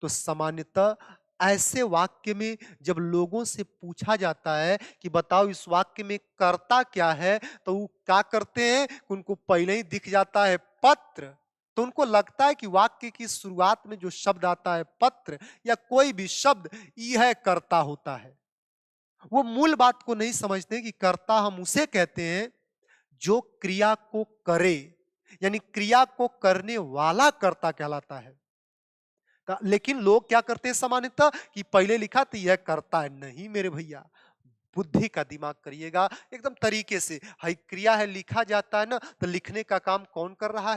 तो सामान्यतः ऐसे वाक्य में जब लोगों से पूछा जाता है कि बताओ इस वाक्य में कर्ता क्या है, तो वो क्या करते हैं कि उनको पहले ही दिख जाता है पत्र। तो उनको लगता है कि वाक्य की शुरुआत में जो शब्द आता है पत्र या कोई भी शब्द, यह कर्ता होता है। वो मूल बात को नहीं समझते कि कर्ता हम उसे कहते हैं जो क्रिया को करे, यानी क्रिया को करने वाला कर्ता कहलाता है। लेकिन लोग क्या करते हैं सामान्यतः कि पहले लिखा तो यह करता है। नहीं मेरे भैया, बुद्धि का दिमाग करिएगा एकदम तरीके से। हाई क्रिया है, लिखा जाता है ना, तो लिखने का काम कौन कर रहा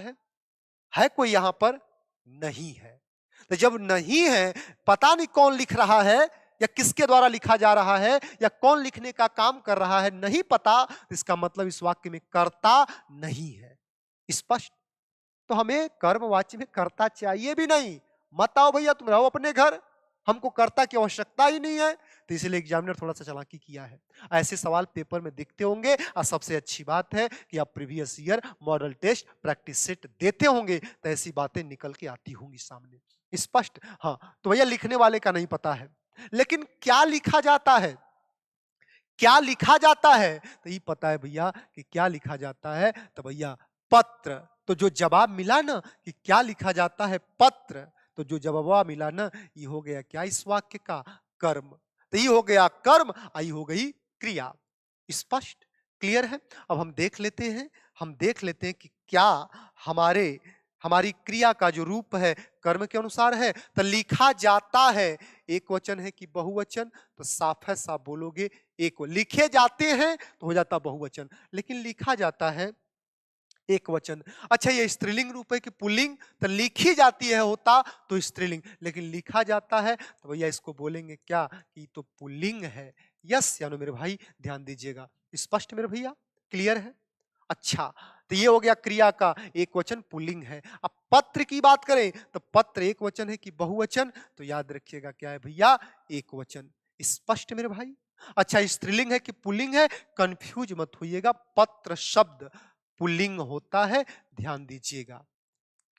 है कोई यहां पर? नहीं है। तो जब नहीं है, पता नहीं कौन लिख रहा है या किसके द्वारा लिखा जा रहा है या कौन लिखने का काम कर रहा है, नहीं पता, तो इसका मतलब इस वाक्य में कर्ता नहीं है। स्पष्ट? तो हमें कर्मवाच्य में कर्ता चाहिए भी नहीं। मत आओ भैया, तुम रहो अपने घर, हमको कर्ता की आवश्यकता ही नहीं है। तो इसलिए एग्जामिनर थोड़ा सा चालाकी किया है। ऐसे सवाल पेपर में दिखते होंगे और सबसे अच्छी बात है कि आप previous year model test practice set देते होंगे, तो ऐसी बातें निकल के आती होंगी सामने। स्पष्ट? हाँ, तो भैया लिखने वाले का नहीं पता है, लेकिन क्या लिखा जाता है? क्या लिखा जाता है? तो ये पता है भैया कि क्या लिखा जाता है। तो भैया पत्र। तो जो जवाब मिला ना कि क्या लिखा जाता है? पत्र। तो जो जवाब मिला ना, ये हो गया क्या इस वाक्य का? कर्म। तो ये हो गया कर्म, आई हो गई क्रिया। स्पष्ट? क्लियर है? अब हम देख लेते हैं, कि क्या हमारे हमारी क्रिया का जो रूप है कर्म के अनुसार है। तो लिखा जाता है, एक वचन है कि बहुवचन? तो साफ है, साफ बोलोगे एक। लिखे जाते हैं तो हो जाता बहुवचन, लेकिन लिखा जाता है एक वचन। अच्छा, ये स्त्रीलिंग रूप है कि पुल्लिंग? तो लिखी जाती है होता तो स्त्रीलिंग, लेकिन लिखा जाता है तो भैया इसको बोलेंगे क्या कि तो पुल्लिंग है। यस यानो मेरे भाई, ध्यान दीजिएगा। स्पष्ट मेरे भैया? क्लियर है? अच्छा, तो ये हो गया क्रिया का एक वचन पुल्लिंग है। अब पत्र की बात करें तो पत्र एक वचन है कि बहुवचन? तो याद रखिएगा क्या है भैया? एक वचन। स्पष्ट मेरे भाई? अच्छा, स्त्रीलिंग है कि पुल्लिंग है? कंफ्यूज मत होइएगा, पत्र शब्द पुल्लिंग होता है, ध्यान दीजिएगा।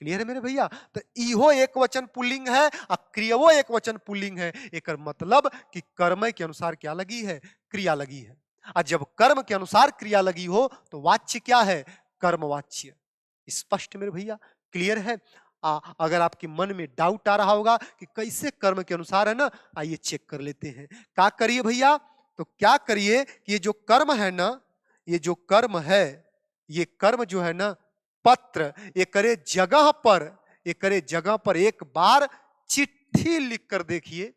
क्लियर है मेरे भैया? तो इहो एक वचन पुल्लिंग है और क्रियवो एक वचन पुल्लिंग है। एक मतलब कि कर्म के अनुसार क्या लगी है? क्रिया लगी है। और जब कर्म के अनुसार क्रिया लगी हो तो वाच्य क्या है? कर्मवाच्य। स्पष्ट मेरे भैया? क्लियर है? अगर आपके मन में डाउट आ रहा होगा कि कैसे कर्म के अनुसार है ना, आइए चेक कर लेते हैं। क्या करिए भैया? तो क्या करिए कि ये जो कर्म है ना, ये जो कर्म है, ये कर्म जो है ना पत्र, ये करे जगह पर, ये करे जगह पर एक बार चिट्ठी लिख कर देखिए।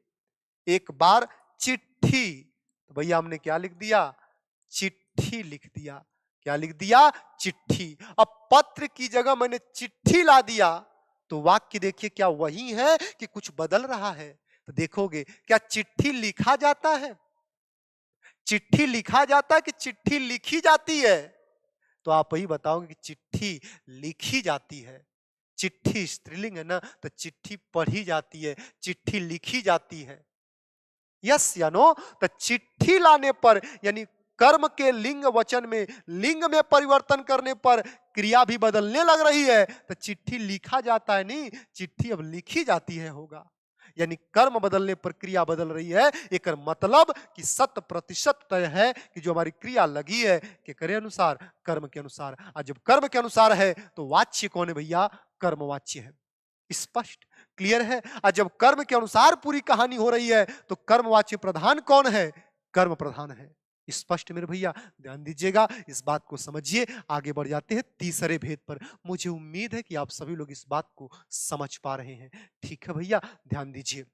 एक बार चिट्ठी। तो भैया हमने क्या लिख दिया? चिट्ठी लिख दिया। क्या लिख दिया? चिट्ठी। अब पत्र की जगह मैंने चिट्ठी ला दिया, तो वाक्य देखिए क्या वही है कि कुछ बदल रहा है? तो देखोगे क्या चिट्ठी लिखा जाता है? चिट्ठी लिखा जाता है कि चिट्ठी लिखी जाती है? तो आप ही बताओगे कि चिट्ठी लिखी जाती है। चिट्ठी स्त्रीलिंग है ना, तो चिट्ठी पढ़ी जाती है, चिट्ठी लिखी जाती है। यस या नो? तो चिट्ठी लाने पर यानी कर्म के लिंग वचन में लिंग में परिवर्तन करने पर क्रिया भी बदलने लग रही है, तो चिट्ठी लिखा जाता है नहीं, चिट्ठी अब लिखी जाती है होगा। यानी कर्म बदलने पर क्रिया बदल रही है। एक मतलब कि 100% तय है कि जो हमारी क्रिया लगी है कि करे अनुसार, कर्म के अनुसार। और जब कर्म के अनुसार है तो वाच्य कौन है भैया? कर्मवाच्य है। स्पष्ट, क्लियर है? और जब कर्म के अनुसार पूरी कहानी हो रही है तो कर्मवाच्य प्रधान कौन है? कर्म प्रधान है। स्पष्ट मेरे भैया, ध्यान दीजिएगा, इस बात को समझिए। आगे बढ़ जाते हैं तीसरे भेद पर। मुझे उम्मीद है कि आप सभी लोग इस बात को समझ पा रहे हैं। ठीक है भैया, ध्यान दीजिए।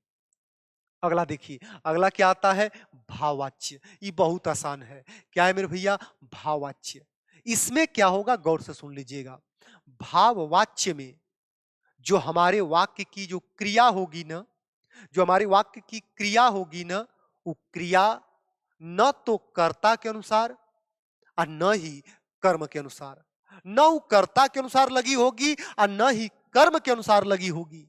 अगला देखिए, अगला क्या आता है? भाववाच्य। ये बहुत आसान है। क्या है मेरे भैया? भाववाच्य। इसमें क्या होगा, गौर से सुन लीजिएगा। भाववाच्य में जो हमारे वाक्य की जो क्रिया होगी ना, जो हमारे वाक्य की क्रिया होगी ना, वो क्रिया न तो कर्ता के अनुसार और न ही कर्म के अनुसार, न वो कर्ता के अनुसार लगी होगी और न ही कर्म के अनुसार लगी होगी।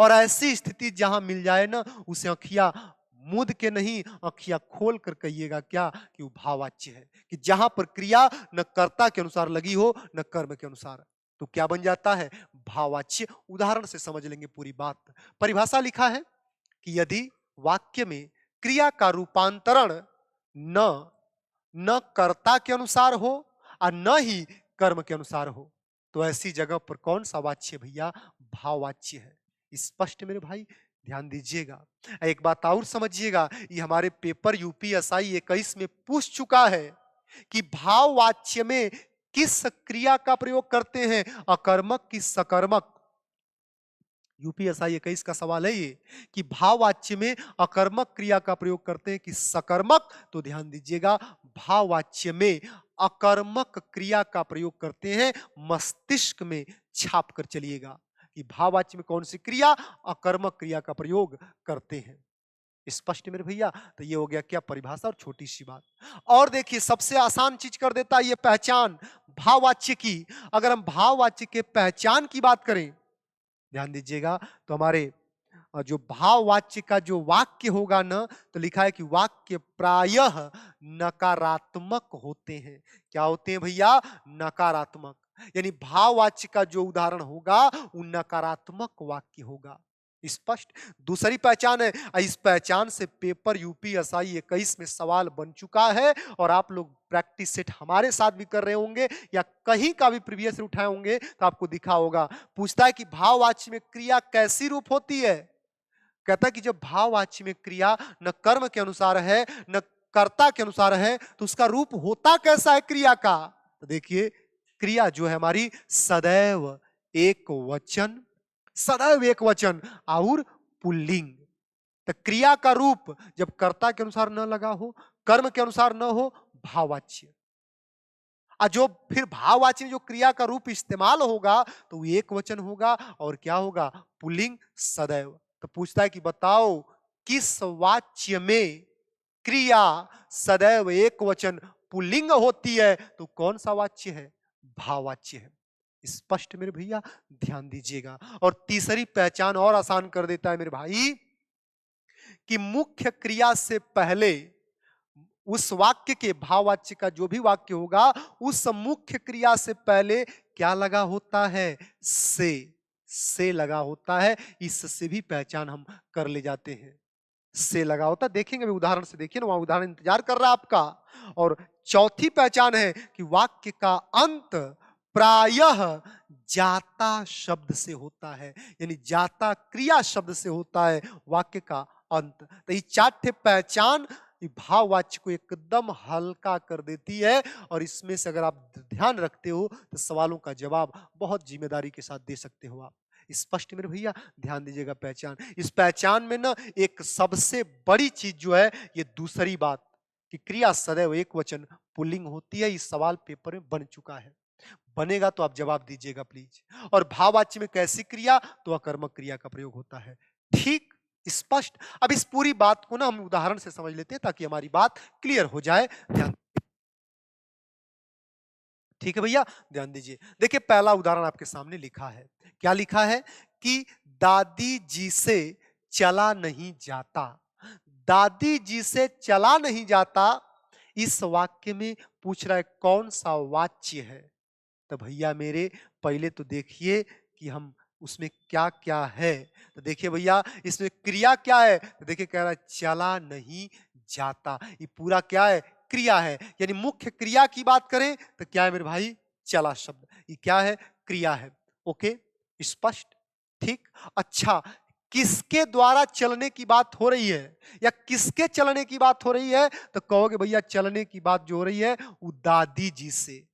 और ऐसी स्थिति जहां मिल जाए ना, उसे अखिया मूंद के नहीं, अखिया खोल कर कहिएगा क्या कि वो भाववाच्य है। कि जहां पर क्रिया न कर्ता के अनुसार लगी हो न कर्म के अनुसार, तो क्या बन जाता है? भाववाच्य। उदाहरण से समझ लेंगे पूरी बात। परिभाषा लिखा है कि यदि वाक्य में क्रिया का रूपांतरण न न कर्ता के अनुसार हो और न ही कर्म के अनुसार हो, तो ऐसी जगह पर कौन सा वाच्य भैया? भाववाच्य है। स्पष्ट मेरे भाई, ध्यान दीजिएगा। एक बात और समझिएगा, ये हमारे पेपर यूपीएसआई 21 में पूछ चुका है कि भाववाच्य में किस क्रिया का प्रयोग करते हैं, अकर्मक की सकर्मक? यूपीएसआई 21 का सवाल है ये कि भाववाच्य में अकर्मक क्रिया का प्रयोग करते हैं कि सकर्मक? तो ध्यान दीजिएगा, भाववाच्य में अकर्मक क्रिया का प्रयोग करते हैं। मस्तिष्क में छाप कर चलिएगा कि भाववाच्य में कौन सी क्रिया? अकर्मक क्रिया का प्रयोग करते हैं। स्पष्ट मेरे भैया? तो ये हो गया क्या? परिभाषा और छोटी सी बात। और देखिए, सबसे आसान चीज कर देता है ये पहचान भाववाच्य की। अगर हम भाववाच्य के पहचान की बात करें, ध्यान दीजिएगा, तो हमारे जो भाववाच्य का जो वाक्य होगा ना, तो लिखा है कि वाक्य प्रायः नकारात्मक होते हैं। क्या होते हैं भैया? नकारात्मक। यानी भाववाच्य का जो उदाहरण होगा वो नकारात्मक वाक्य होगा। स्पष्ट। दूसरी पहचान है, इस पहचान से पेपर यूपीएसआई 21 में सवाल बन चुका है और आप लोग प्रैक्टिस सेट हमारे साथ भी कर रहे होंगे या कहीं का भी प्रीवियस उठाए होंगे तो आपको दिखा होगा। पूछता है कि भाववाच्य में क्रिया कैसी रूप होती है? कहता है कि जब भाववाच्य में क्रिया न कर्म के अनुसार है न कर्ता के अनुसार है, तो उसका रूप होता कैसा है क्रिया का? तो देखिए, क्रिया जो है हमारी सदैव एक वचन, सदैव एक वचन और पुल्लिंग। तो क्रिया का रूप जब कर्ता के अनुसार न लगा हो, कर्म के अनुसार न हो, भाववाच्य। और जो फिर भाववाच्य में जो क्रिया का रूप इस्तेमाल होगा तो वो एक वचन होगा और क्या होगा? पुल्लिंग, सदैव। तो पूछता है कि बताओ किस वाच्य में क्रिया सदैव एक वचन पुल्लिंग होती है? तो कौन सा वाच्य है? भाववाच्य है। स्पष्ट मेरे भैया, ध्यान दीजिएगा। और तीसरी पहचान और आसान कर देता है मेरे भाई कि मुख्य क्रिया से पहले उस वाक्य के, भाववाच्य का जो भी वाक्य होगा, उस मुख्य क्रिया से पहले क्या लगा होता है? से लगा होता है। इससे भी पहचान हम कर ले जाते हैं। से लगा होता, देखेंगे अभी उदाहरण से, देखिए ना, वहां उदाहरण इंतजार कर रहा है आपका। और चौथी पहचान है कि वाक्य का अंत प्रायः जाता शब्द से होता है। यानी जाता क्रिया शब्द से होता है वाक्य का अंत। तो ये चार पहचान भाववाच्य को एकदम हल्का कर देती है। और इसमें से अगर आप ध्यान रखते हो तो सवालों का जवाब बहुत जिम्मेदारी के साथ दे सकते हो आप। स्पष्ट मेरे भैया, ध्यान दीजिएगा पहचान। इस पहचान में ना एक सबसे बड़ी चीज जो है, ये दूसरी बात कि क्रिया सदैव एक वचन पुल्लिंग होती है। इस सवाल पेपर में बन चुका है, बनेगा तो आप जवाब दीजिएगा प्लीज। और भाववाच्य में कैसी क्रिया, तो अकर्मक क्रिया का प्रयोग होता है। ठीक, स्पष्ट। अब इस पूरी बात को ना हम उदाहरण से समझ लेते हैं ताकि हमारी बात क्लियर हो जाए। ध्यान, ठीक है भैया, ध्यान दीजिए। देखिए पहला उदाहरण आपके सामने लिखा है, क्या लिखा है कि दादी जी से चला नहीं जाता। दादी जी से चला नहीं जाता, इस वाक्य में पूछ रहा है कौन सा वाच्य है। तो भैया मेरे, पहले तो देखिए कि हम उसमें क्या क्या है। तो देखिए भैया, इसमें क्रिया क्या है, तो देखिए कह रहा है चला नहीं जाता। ये पूरा क्या है, क्रिया है। यानी मुख्य क्रिया की बात करें तो क्या है मेरे भाई, चला शब्द। ये क्या है, क्रिया है। ओके, स्पष्ट, ठीक। अच्छा, किसके द्वारा चलने की बात हो रही है या किसके चलने की बात हो रही है, तो कहोगे भैया चलने की बात जो हो रही है वो दादी जी से।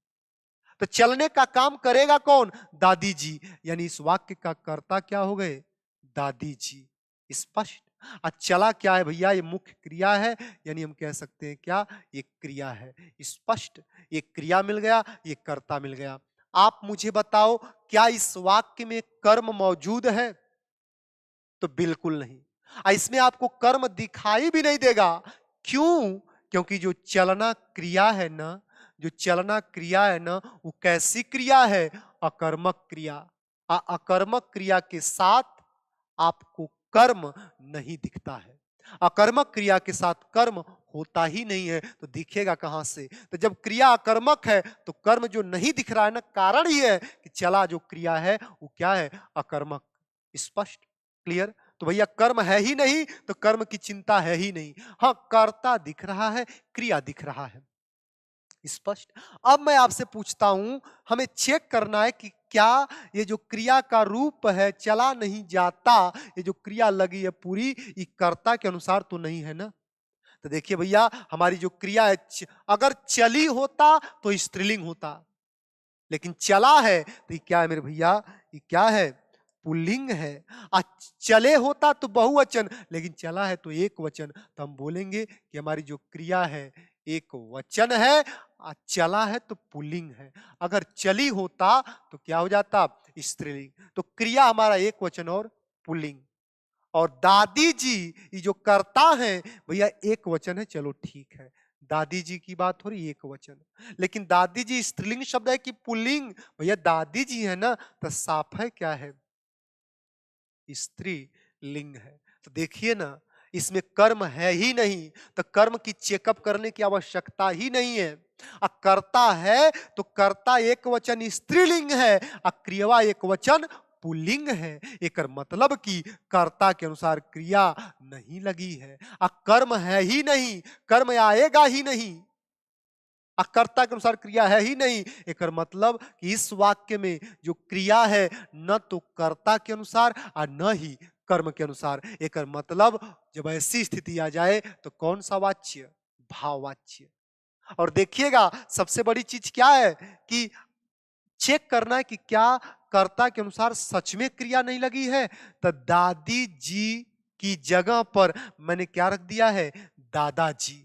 तो चलने का काम करेगा कौन, दादी जी। यानी इस वाक्य का कर्ता क्या हो गए, दादी जी। स्पष्ट। आज चला क्या है भैया, ये मुख्य क्रिया है, यानी हम कह सकते हैं क्या, ये क्रिया है। स्पष्ट, ये क्रिया मिल गया, ये कर्ता मिल गया। आप मुझे बताओ, क्या इस वाक्य में कर्म मौजूद है, तो बिल्कुल नहीं। इसमें आपको कर्म दिखाई भी नहीं देगा। क्यों, क्योंकि जो चलना क्रिया है ना, जो चलना क्रिया है ना, वो कैसी क्रिया है, अकर्मक क्रिया। अकर्मक क्रिया के साथ आपको कर्म नहीं दिखता है। अकर्मक क्रिया के साथ कर्म होता ही नहीं है, तो दिखेगा कहां से। तो जब क्रिया अकर्मक है तो कर्म जो नहीं दिख रहा है ना, कारण ही है कि चला जो क्रिया है वो क्या है, अकर्मक। स्पष्ट, क्लियर। तो भैया कर्म है ही नहीं, तो कर्म की चिंता है ही नहीं। हाँ, कर्ता दिख रहा है, क्रिया दिख रहा है। स्पष्ट। अब मैं आपसे पूछता हूं, हमें चेक करना है कि क्या ये जो क्रिया का रूप है चला नहीं जाता, ये जो क्रिया लगी है पूरी, ये कर्ता के अनुसार तो नहीं है ना। तो देखिए भैया, हमारी जो क्रिया है अगर चली होता तो स्त्रीलिंग होता, लेकिन चला है तो ये क्या है मेरे भैया, ये क्या है, पुल्लिंग है। चले होता तो बहुवचन, लेकिन चला है तो एक वचन, तो हम बोलेंगे कि हमारी जो क्रिया है एक वचन है, चला है तो पुल्लिंग है। अगर चली होता तो क्या हो जाता, स्त्रीलिंग। तो क्रिया हमारा एक वचन और पुल्लिंग। और दादी जी, ये जो कर्ता है भैया एक वचन है, चलो ठीक है, दादी जी की बात हो रही एक वचन। लेकिन दादी जी स्त्रीलिंग शब्द है कि पुल्लिंग, भैया दादी जी है ना, तो साफ है क्या है, स्त्री लिंग है। तो देखिए ना, इसमें कर्म है ही नहीं, तो कर्म की चेकअप करने की आवश्यकता ही नहीं है। कर्ता है तो कर्ता एक वचन स्त्रीलिंग है, क्रियवा एक वचन पुल्लिंग है। एक मतलब कि कर्ता के अनुसार क्रिया नहीं लगी है, कर्म है ही नहीं, कर्म आएगा ही नहीं, कर्ता के अनुसार क्रिया है ही नहीं। एक मतलब कि इस वाक्य में जो क्रिया है न तो कर्ता के अनुसार और न ही कर्म के अनुसार। एक मतलब जब ऐसी स्थिति आ जाए तो कौन सा वाच्य, भाववाच्य। और देखिएगा सबसे बड़ी चीज क्या है कि चेक करना है कि क्या कर्ता के अनुसार सच में क्रिया नहीं लगी है। तो दादी जी की जगह पर मैंने क्या रख दिया है, दादाजी।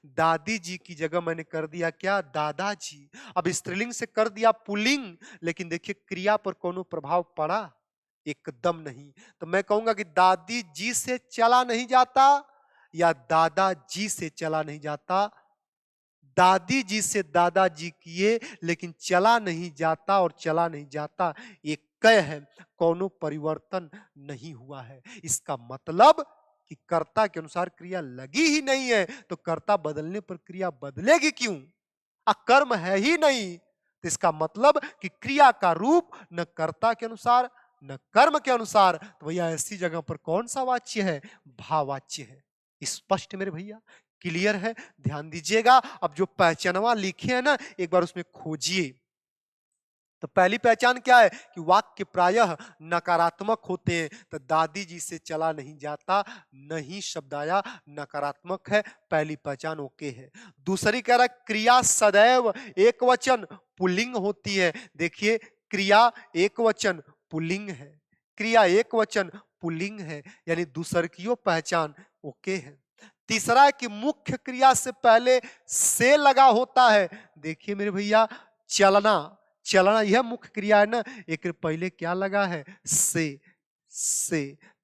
दादी जी की जगह मैंने कर दिया क्या, दादाजी। अब स्त्रीलिंग से कर दिया पुल्लिंग, लेकिन देखिए क्रिया पर कोनो प्रभाव पड़ा, एकदम नहीं। तो मैं कहूंगा कि दादी जी से चला नहीं जाता या दादाजी से चला नहीं जाता। दादी जी से दादाजी किए, लेकिन चला नहीं जाता और चला नहीं जाता ये कह है, कोनो परिवर्तन नहीं हुआ है। इसका मतलब कि कर्ता के अनुसार क्रिया लगी ही नहीं है, तो कर्ता बदलने पर क्रिया बदलेगी क्यों, कर्म है ही नहीं। तो इसका मतलब कि क्रिया का रूप न कर्ता के अनुसार न कर्म के अनुसार, तो भैया ऐसी जगह पर कौन सा वाच्य है, भाववाच्य है। स्पष्ट मेरे भैया, क्लियर है। ध्यान दीजिएगा, अब जो पहचानवा लिखे हैं ना, एक बार उसमें खोजिए। तो पहली पहचान क्या है कि वाक्य प्रायः नकारात्मक होते हैं। तो दादी जी से चला नहीं जाता, नहीं शब्द आया, नकारात्मक है, पहली पहचान ओके है। दूसरी कह रहा है क्रिया सदैव एक वचन पुल्लिंग होती है। देखिए क्रिया एक वचन पुल्लिंग है, क्रिया एक वचन पुल्लिंग है, यानी दुसर्गियों पहचान ओके है। तीसरा है कि मुख्य क्रिया से पहले से लगा होता है। देखिए मेरे भैया, चलना, चलना यह मुख्य क्रिया है ना, एक पहले क्या लगा है, से।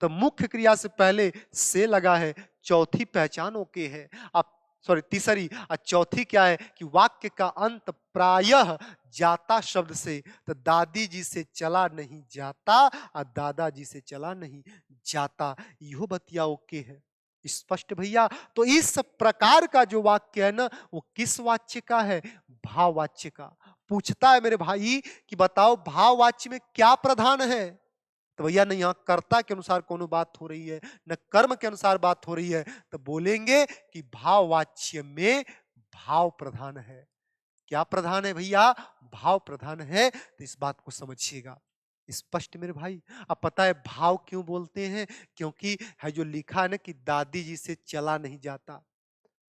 तो मुख्य क्रिया से पहले से लगा है, चौथी पहचान ओके है। अब सॉरी तीसरी, और चौथी क्या है कि वाक्य का अंत प्रायः जाता शब्द से, तो दादी जी से चला नहीं जाता और दादाजी से चला नहीं जाता, यो बतिया ओके है। स्पष्ट भैया। तो इस प्रकार का जो वाक्य है ना, वो किस वाच्य का है, भाववाच्य का। पूछता है मेरे भाई कि बताओ भाववाच्य में क्या प्रधान है, तो भैया न यहाँ कर्ता के अनुसार कोनो बात हो रही है, न कर्म के अनुसार बात हो रही है, तो बोलेंगे कि भाववाच्य में भाव प्रधान है। क्या प्रधान है भैया, भाव प्रधान है। तो इस बात को समझिएगा। स्पष्ट मेरे भाई। अब पता है भाव क्यों बोलते हैं, क्योंकि है जो लिखा है ना कि दादी जी से चला नहीं जाता,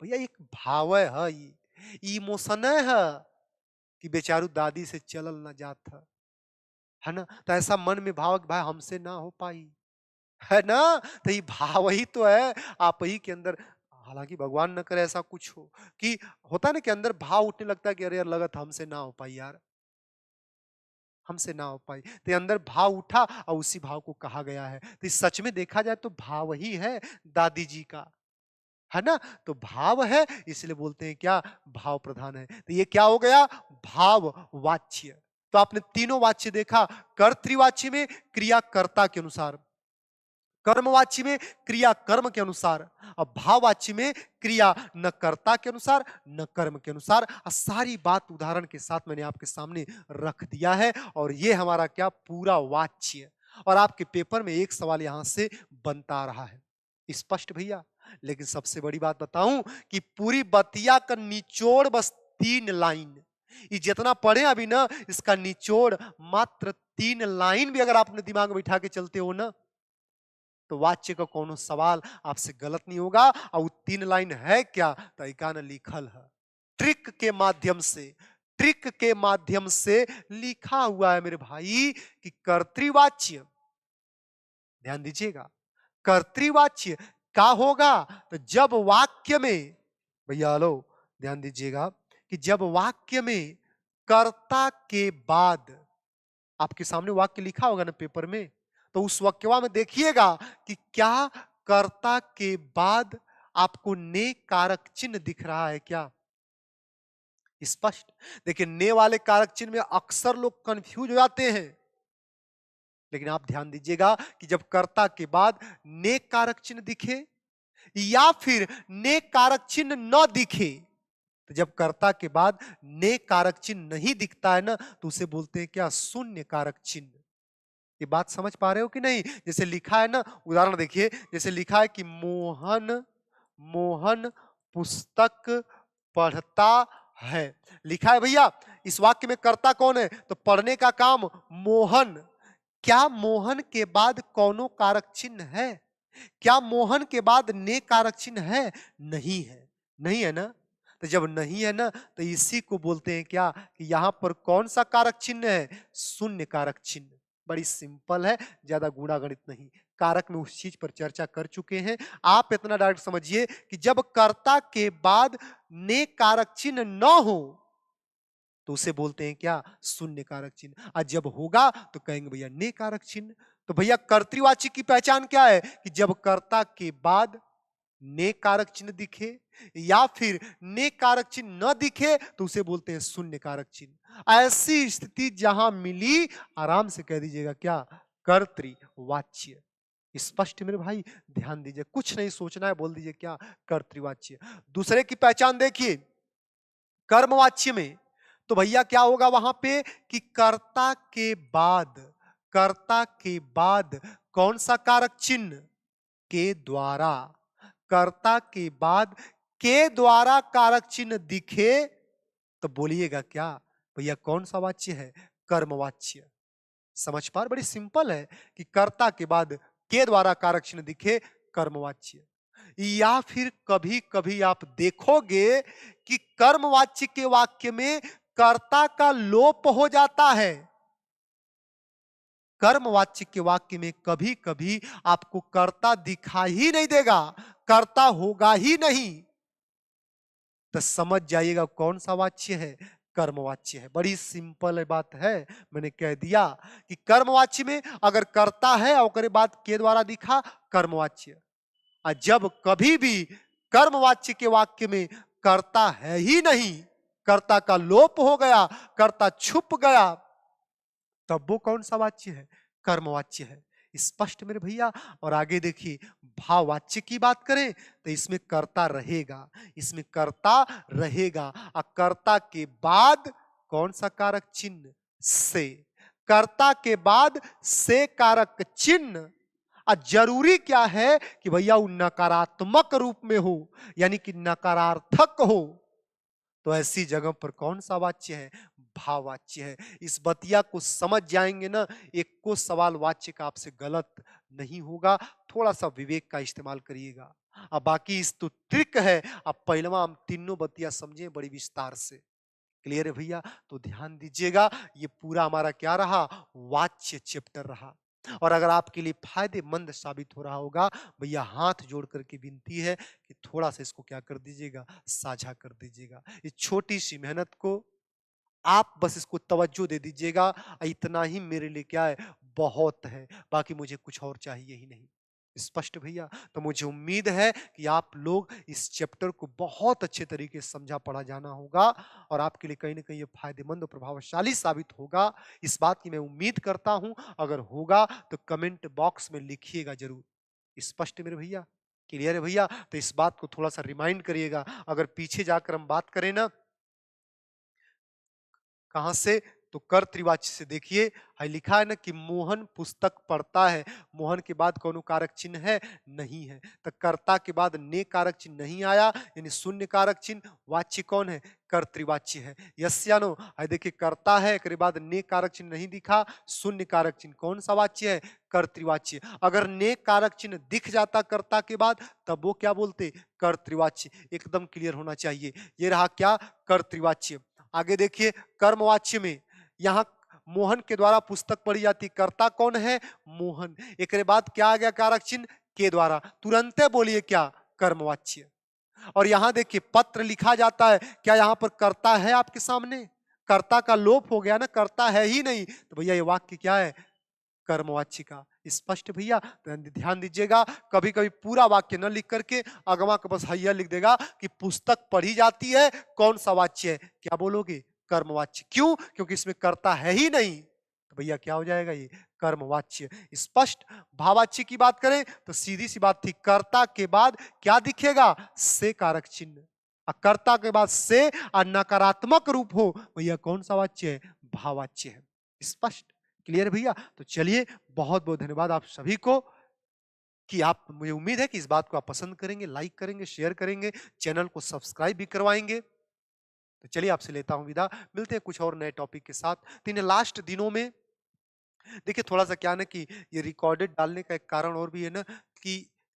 भैया एक भाव है, ये इमोशन है कि बेचारू दादी से चलल ना जात है ना। तो ऐसा मन में भाव कि भाई हमसे ना हो पाई, है ना। तो ये भाव ही तो है आप ही के अंदर। हालांकि भगवान न करे ऐसा कुछ हो कि होता है ना कि अंदर भाव उठने लगता है कि अरे यार लगत हमसे ना हो पाई यार, हमसे ना हो पाई। तो ये अंदर भाव उठा और उसी भाव को कहा गया है। तो इस सच में देखा जाए तो भाव ही है दादी जी का, है ना। तो भाव है इसलिए बोलते हैं क्या, भाव प्रधान है। तो ये क्या हो गया, भाव वाच्य। तो आपने तीनों वाच्य देखा, कर्तृवाच्य में क्रिया कर्ता के अनुसार, कर्मवाच्य में क्रिया कर्म के अनुसार, और भाववाच्य में क्रिया न कर्ता के अनुसार न कर्म के अनुसार। और सारी बात उदाहरण के साथ मैंने आपके सामने रख दिया है। और ये हमारा क्या पूरा वाच्य। और आपके पेपर में एक सवाल यहां से बनता रहा है। स्पष्ट भैया। लेकिन सबसे बड़ी बात बताऊं कि पूरी बतिया का निचोड़ बस 3 लाइन। ये जितना पढ़े अभी ना, इसका निचोड़ मात्र 3 लाइन भी अगर आप अपने दिमाग में बिठा के चलते हो ना, तो वाच्य का कोनो सवाल आपसे गलत नहीं होगा। और वो 3 लाइन है क्या, तो एका न लिखल है ट्रिक के माध्यम से, ट्रिक के माध्यम से लिखा हुआ है मेरे भाई कि कर्तृवाच्य, ध्यान दीजिएगा, कर्तृवाच्य क्या होगा, तो जब वाक्य में, भैया हेलो ध्यान दीजिएगा, कि जब वाक्य में कर्ता के बाद, आपके सामने वाक्य लिखा होगा ना पेपर में, तो उस वाक्यवा में देखिएगा कि क्या कर्ता के बाद आपको ने कारक चिन्ह दिख रहा है क्या। स्पष्ट। देखिए ने वाले कारक चिन्ह में अक्सर लोग कंफ्यूज हो जाते हैं, लेकिन आप ध्यान दीजिएगा कि जब कर्ता के बाद ने कारक चिन्ह दिखे या फिर ने कारक चिन्ह न दिखे, तो जब कर्ता के बाद ने कारक चिन्ह नहीं दिखता है ना, तो उसे बोलते हैं क्या, शून्य कारक चिन्ह। ये बात समझ पा रहे हो कि नहीं। जैसे लिखा है ना, उदाहरण देखिए, जैसे लिखा है कि मोहन, मोहन पुस्तक पढ़ता है, लिखा है भैया। इस वाक्य में कर्ता कौन है, तो पढ़ने का काम मोहन। क्या मोहन के बाद कौनो कारक चिन्ह है, क्या मोहन के बाद ने कारक चिन्ह है, नहीं है, नहीं है ना। तो जब नहीं है ना, तो इसी को बोलते हैं क्या, कि यहां पर कौन सा कारक चिन्ह है, शून्य कारक चिन्ह। बड़ी सिंपल है, ज्यादा गूढ़ा गणित नहीं। कारक में उस चीज पर चर्चा कर चुके हैं। आप इतना डायरेक्ट समझिए कि जब कर्ता के बाद ने कारक चिन्ह न हो, तो उसे बोलते हैं क्या, शून्य कारक चिन्ह। और जब होगा तो कहेंगे भैया ने कारक चिन्ह। तो भैया कर्तृवाची की पहचान क्या है, कि जब कर्ता के बाद ने कारक चिन्ह दिखे या फिर ने कारक चिन्ह न दिखे, तो उसे बोलते हैं शून्य कारक चिन्ह। ऐसी स्थिति जहां मिली, आराम से कह दीजिएगा क्या, कर्तृवाच्य। स्पष्ट मेरे भाई। ध्यान दीजिए, कुछ नहीं सोचना है, बोल दीजिए क्या, कर्तृवाच्य। दूसरे की पहचान देखिए, कर्मवाच्य में, तो भैया क्या होगा वहां पे, कि कर्ता के बाद, कर्ता के बाद कौन सा कारक चिन्ह, के द्वारा, कर्ता के बाद के द्वारा कारक चिन्ह दिखे, तो बोलिएगा क्या, भैया कौन सा वाच्य है, कर्मवाच्य। समझ पा रहे, बड़ी सिंपल है कि कर्ता के बाद के द्वारा कारक चिन्ह दिखे, कर्मवाच्य। या फिर कभी कभी आप देखोगे कि कर्मवाच्य के वाक्य में कर्ता का लोप हो जाता है। कर्मवाच्य के वाक्य में कभी कभी आपको कर्ता दिखाई ही नहीं देगा, कर्ता होगा ही नहीं, तो समझ जाइएगा कौन सा वाच्य है, कर्मवाच्य है। बड़ी सिंपल बात है, मैंने कह दिया कि कर्मवाच्य में अगर कर्ता है और उसके बाद के द्वारा दिखा, कर्मवाच्य। और जब कभी भी कर्मवाच्य के वाक्य में कर्ता है ही नहीं, कर्ता का लोप हो गया, कर्ता छुप गया, तब वो कौन सा वाच्य है, कर्मवाच्य है। स्पष्ट मेरे भैया। और आगे देखिए, भाववाच्य की बात करें तो इसमें कर्ता रहेगा, इसमें कर्ता रहेगा और कर्ता के बाद कौन सा कारक चिन्ह, से। कर्ता के बाद से कारक चिन्ह। और जरूरी क्या है कि भैया वो नकारात्मक रूप में हो, यानी कि नकारार्थक हो। तो ऐसी जगह पर कौन सा वाच्य है, भाववाच्य है। इस बतिया को समझ जाएंगे ना, एक को सवाल वाच्य का आपसे गलत नहीं होगा। थोड़ा सा विवेक का इस्तेमाल करिएगा। अब बाकी इस तो ट्रिक है, अब पहलवा हम तीनों बतिया समझे बड़ी विस्तार से। क्लियर है भैया? तो ध्यान दीजिएगा, ये पूरा हमारा क्या रहा, वाच्य चैप्टर रहा। और अगर आपके लिए फायदेमंद साबित हो रहा होगा, भैया हाथ जोड़ करके विनती है कि थोड़ा सा इसको क्या कर दीजिएगा, साझा कर दीजिएगा। इस छोटी सी मेहनत को आप बस इसको तवज्जो दे दीजिएगा, इतना ही मेरे लिए क्या है, बहुत है। बाकी मुझे कुछ और चाहिए ही नहीं। स्पष्ट भैया? तो मुझे उम्मीद है कि आप लोग इस चैप्टर को बहुत अच्छे तरीके से समझा पढ़ा जाना होगा और आपके लिए कहीं ना कहीं ये फायदेमंद और प्रभावशाली साबित होगा। इस बात की मैं उम्मीद करता हूं। अगर होगा तो कमेंट बॉक्स में लिखिएगा जरूर। स्पष्ट मेरे भैया? क्लियर है भैया? तो इस बात को थोड़ा सा रिमाइंड करिएगा। अगर पीछे जाकर हम बात करें ना, कहां से, तो कर्तृवाच्य से। देखिए है लिखा है ना कि मोहन पुस्तक पढ़ता है, मोहन के बाद कौन कारक चिन्ह है, नहीं है। तो कर्ता के बाद ने कारक चिन्ह नहीं आया, यानी शून्य कारक चिन्ह। वाच्य कौन है, कर्तृवाच्य है। यस्यानो है, देखिए कर्ता है, के बाद ने कारक चिन्ह नहीं दिखा, शून्य कारक चिन्ह। कौन सा वाच्य है, कर्तृवाच्य। अगर ने कारक चिन्ह दिख जाता कर्ता के बाद, तब वो क्या बोलते, कर्तृवाच्य। एकदम क्लियर होना चाहिए। ये रहा क्या, कर्तृवाच्य। आगे देखिए, कर्मवाच्य में यहां मोहन के द्वारा पुस्तक पढ़ी जाती, कर्ता कौन है, मोहन। एक बाद क्या आ गया कारक चिन्ह, के द्वारा। तुरंत बोलिए क्या, कर्मवाच्य। और यहां देखिए पत्र लिखा जाता है, क्या यहां पर कर्ता है आपके सामने, कर्ता का लोप हो गया ना, कर्ता है ही नहीं। तो भैया ये वाक्य क्या है, कर्मवाच्य का। स्पष्ट भैया? तो ध्यान दीजिएगा, कभी कभी पूरा वाक्य न लिख करके अगवा का बस हैया लिख देगा कि पुस्तक पढ़ी जाती है, कौन सा वाच्य है, क्या बोलोगे, कर्मवाच्य। क्यों, क्योंकि इसमें कर्ता है ही नहीं। तो भैया क्या हो जाएगा, ये कर्मवाच्य। स्पष्ट। भाववाच्य की बात करें तो सीधी सी बात थी, कर्ता के बाद क्या दिखेगा, से कारक चिन्ह। कर्ता के बाद से और नकारात्मक रूप हो, भैया कौन सा वाच्य है, भाववाच्य है। स्पष्ट, क्लियर भैया? तो चलिए, बहुत बहुत धन्यवाद आप सभी को कि आप, मुझे उम्मीद है कि इस बात को आप पसंद करेंगे, लाइक करेंगे, शेयर करेंगे, चैनल को सब्सक्राइब भी करवाएंगे। तो चलिए आपसे लेता हूं विदा, मिलते हैं कुछ और नए टॉपिक के साथ। तो इन लास्ट दिनों में देखिए थोड़ा सा क्या ना कि ये रिकॉर्डेड डालने का एक कारण और भी है ना कि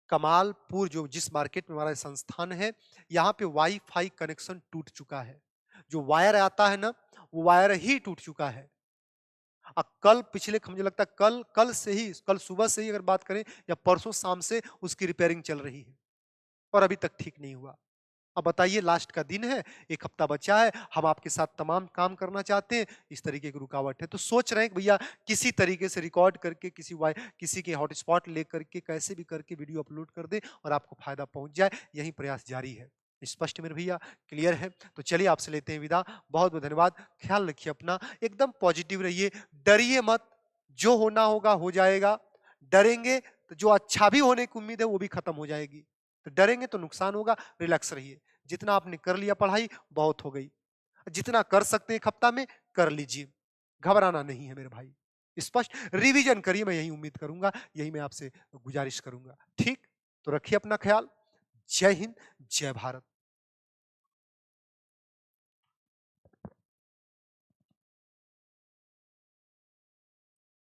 कमालपुर जो जिस मार्केट में हमारा संस्थान है, यहाँ पे वाईफाई कनेक्शन टूट चुका है। जो वायर आता है ना, वो वायर ही टूट चुका है। कल पिछले मुझे लगता है कल कल से ही, कल सुबह से ही अगर बात करें या परसों शाम से उसकी रिपेयरिंग चल रही है और अभी तक ठीक नहीं हुआ। अब बताइए, लास्ट का दिन है, एक हफ्ता बचा है, हम आपके साथ तमाम काम करना चाहते हैं, इस तरीके की रुकावट है। तो सोच रहे हैं कि भैया किसी तरीके से रिकॉर्ड करके किसी के हॉटस्पॉट लेकर के कैसे भी करके वीडियो अपलोड कर दें और आपको फायदा पहुंच जाए, यही प्रयास जारी है। स्पष्ट मेरे भैया? क्लियर है? तो चलिए आपसे लेते हैं विदा। बहुत बहुत धन्यवाद। ख्याल रखिए अपना, एकदम पॉजिटिव रहिए, डरिए मत। जो होना होगा हो जाएगा। डरेंगे तो जो अच्छा भी होने की उम्मीद है वो भी खत्म हो जाएगी। तो डरेंगे तो नुकसान होगा। रिलैक्स रहिए। जितना आपने कर लिया पढ़ाई, बहुत हो गई। जितना कर सकते हैं एक हफ्ता में कर लीजिए, घबराना नहीं है मेरे भाई। स्पष्ट। रिवीजन करिए, मैं यही उम्मीद करूंगा, यही मैं आपसे गुजारिश करूंगा। ठीक? तो रखिए अपना ख्याल। जय हिंद, जय भारत।